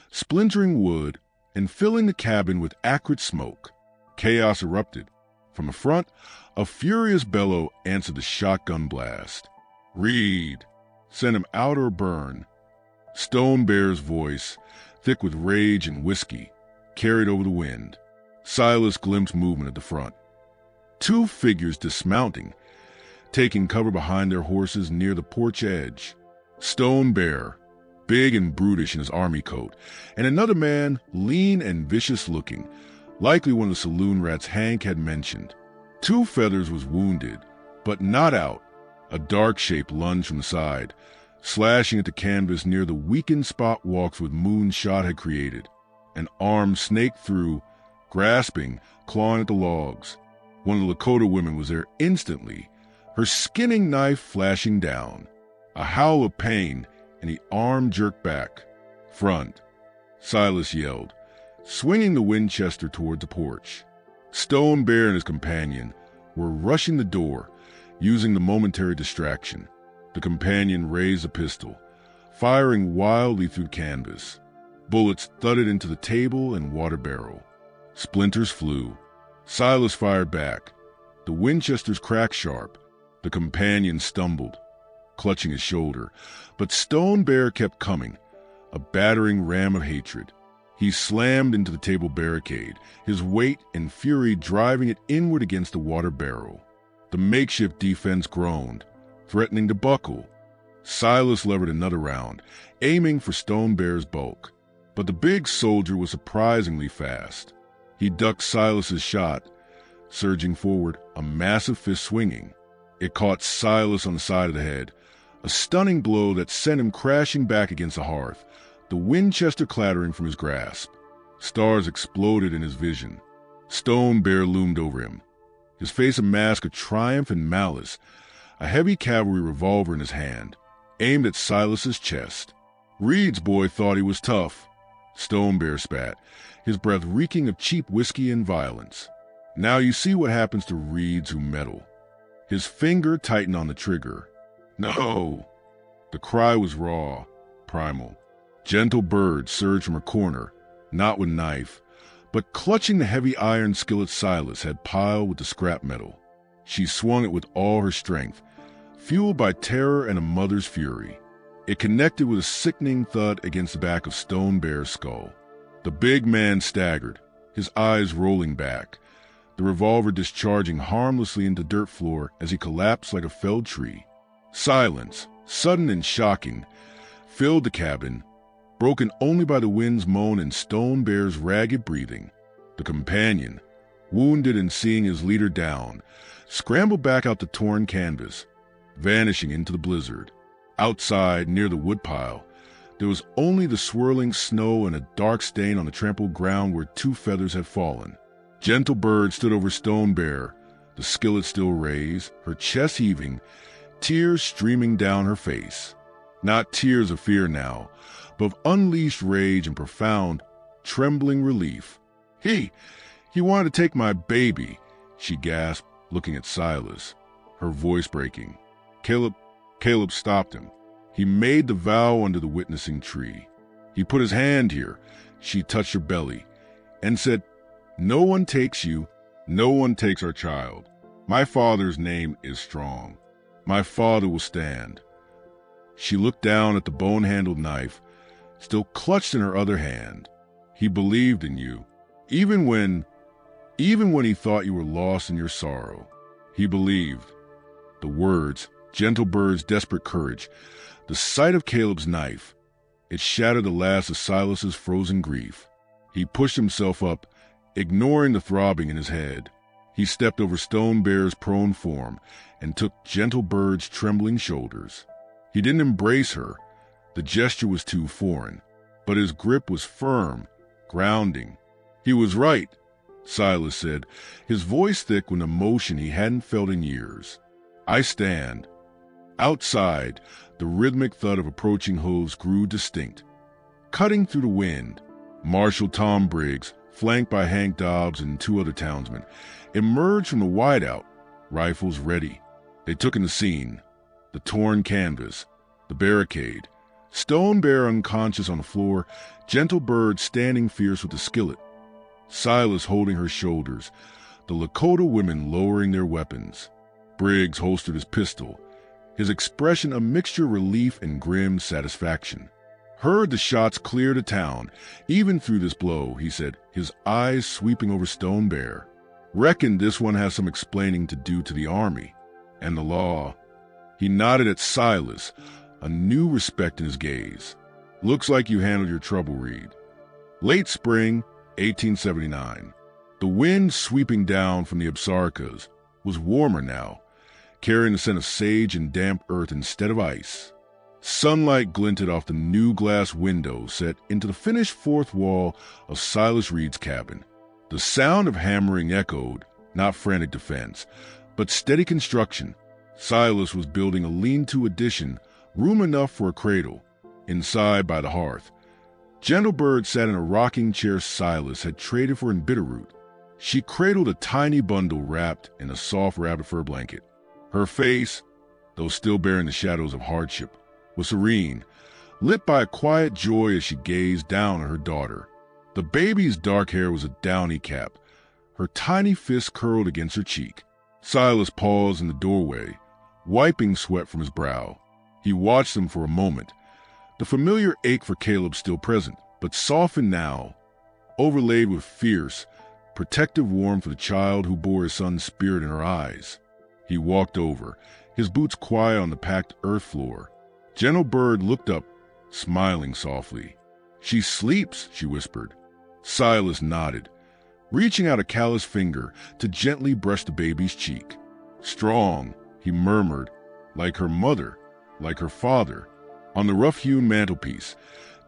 splintering wood and filling the cabin with acrid smoke. Chaos erupted. From the front, a furious bellow answered the shotgun blast. Reed! Send him out or burn. Stone Bear's voice, thick with rage and whiskey, carried over the wind. Silas glimpsed movement at the front. 2 figures dismounting, taking cover behind their horses near the porch edge. Stone Bear, big and brutish in his army coat, and another man, lean and vicious-looking, likely one of the saloon rats Hank had mentioned. 2 Feathers was wounded, but not out. A dark shape lunged from the side, slashing at the canvas near the weakened spot Walkswood Moon's shot had created. An arm snaked through, grasping, clawing at the logs. One of the Lakota women was there instantly, her skinning knife flashing down. A howl of pain, and the arm jerked back. Front, Silas yelled, swinging the Winchester toward the porch. Stone Bear and his companion were rushing the door, using the momentary distraction. The companion raised a pistol, firing wildly through canvas. Bullets thudded into the table and water barrel. Splinters flew. Silas fired back. The Winchesters cracked sharp. The companion stumbled, clutching his shoulder, but Stone Bear kept coming, a battering ram of hatred. He slammed into the table barricade, his weight and fury driving it inward against the water barrel. The makeshift defense groaned, threatening to buckle. Silas levered another round, aiming for Stone Bear's bulk. But the big soldier was surprisingly fast. He ducked Silas's shot, surging forward, a massive fist swinging. It caught Silas on the side of the head, a stunning blow that sent him crashing back against the hearth, the Winchester clattering from his grasp. Stars exploded in his vision. Stone Bear loomed over him, his face a mask of triumph and malice, a heavy cavalry revolver in his hand, aimed at Silas's chest. Reed's boy thought he was tough. Stone Bear spat, his breath reeking of cheap whiskey and violence. Now you see what happens to Reeds who meddle. His finger tightened on the trigger. No! The cry was raw, primal. Gentle Bird surged from her corner, not with knife, but clutching the heavy iron skillet Silas had piled with the scrap metal. She swung it with all her strength, fueled by terror and a mother's fury. It connected with a sickening thud against the back of Stone Bear's skull. The big man staggered, his eyes rolling back, the revolver discharging harmlessly into dirt floor as he collapsed like a felled tree. Silence, sudden and shocking, filled the cabin, broken only by the wind's moan and Stone Bear's ragged breathing. The companion, wounded and seeing his leader down, scrambled back out the torn canvas, vanishing into the blizzard. Outside, near the woodpile, there was only the swirling snow and a dark stain on the trampled ground where 2 feathers had fallen. Gentle Bird stood over Stone Bear, the skillet still raised, her chest heaving, tears streaming down her face. Not tears of fear now, but of unleashed rage and profound, trembling relief. He wanted to take my baby, she gasped, looking at Silas, her voice breaking. Caleb stopped him. He made the vow under the witnessing tree. He put his hand here, she touched her belly, and said, "No one takes you, no one takes our child. My father's name is strong. My father will stand." She looked down at the bone-handled knife, still clutched in her other hand. He believed in you, even when he thought you were lost in your sorrow. He believed. The words, Gentle Bird's desperate courage, the sight of Caleb's knife, it shattered the last of Silas's frozen grief. He pushed himself up, ignoring the throbbing in his head. He stepped over Stone Bear's prone form and took Gentle Bird's trembling shoulders. He didn't embrace her. The gesture was too foreign, but his grip was firm, grounding. He was right, Silas said, his voice thick with emotion he hadn't felt in years. I stand. Outside, the rhythmic thud of approaching hooves grew distinct. Cutting through the wind, Marshal Tom Briggs, flanked by Hank Dobbs and 2 other townsmen, emerged from the wideout, rifles ready. They took in the scene, the torn canvas, the barricade, Stone Bear unconscious on the floor, Gentle Bird standing fierce with the skillet, Silas holding her shoulders, the Lakota women lowering their weapons. Briggs holstered his pistol, his expression a mixture of relief and grim satisfaction. Heard the shots clear the town, even through this blow, he said, his eyes sweeping over Stone Bear. Reckon this one has some explaining to do to the army and the law. He nodded at Silas, a new respect in his gaze. Looks like you handled your trouble, Reed. Late spring, 1879. The wind sweeping down from the Absarcas was warmer now, carrying the scent of sage and damp earth instead of ice. Sunlight glinted off the new glass window set into the finished 4th wall of Silas Reed's cabin. The sound of hammering echoed, not frantic defense, but steady construction. Silas was building a lean-to addition, room enough for a cradle, inside by the hearth. Gentle Bird sat in a rocking chair Silas had traded for in Bitterroot. She cradled a tiny bundle wrapped in a soft rabbit fur blanket. Her face, though still bearing the shadows of hardship, was serene, lit by a quiet joy as she gazed down at her daughter. The baby's dark hair was a downy cap, her tiny fist curled against her cheek. Silas paused in the doorway, wiping sweat from his brow. He watched them for a moment, the familiar ache for Caleb still present, but softened now, overlaid with fierce, protective warmth for the child who bore his son's spirit in her eyes. He walked over, his boots quiet on the packed earth floor. Gentle Bird looked up, smiling softly. She sleeps, she whispered. Silas nodded, reaching out a calloused finger to gently brush the baby's cheek. Strong, he murmured, like her mother, like her father. On the rough-hewn mantelpiece,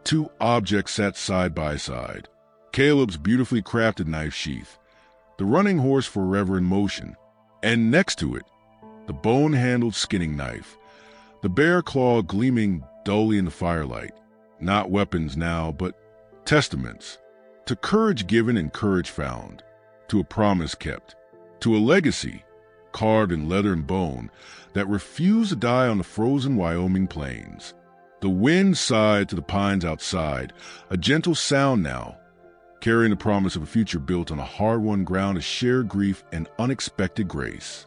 2 objects sat side by side. Caleb's beautifully crafted knife sheath, the running horse forever in motion, and next to it, the bone-handled skinning knife, the bare claw gleaming dully in the firelight. Not weapons now, but testaments. To courage given and courage found, to a promise kept, to a legacy, carved in leather and bone, that refused to die on the frozen Wyoming plains. The wind sighed to the pines outside, a gentle sound now, carrying the promise of a future built on a hard-won ground of shared grief and unexpected grace.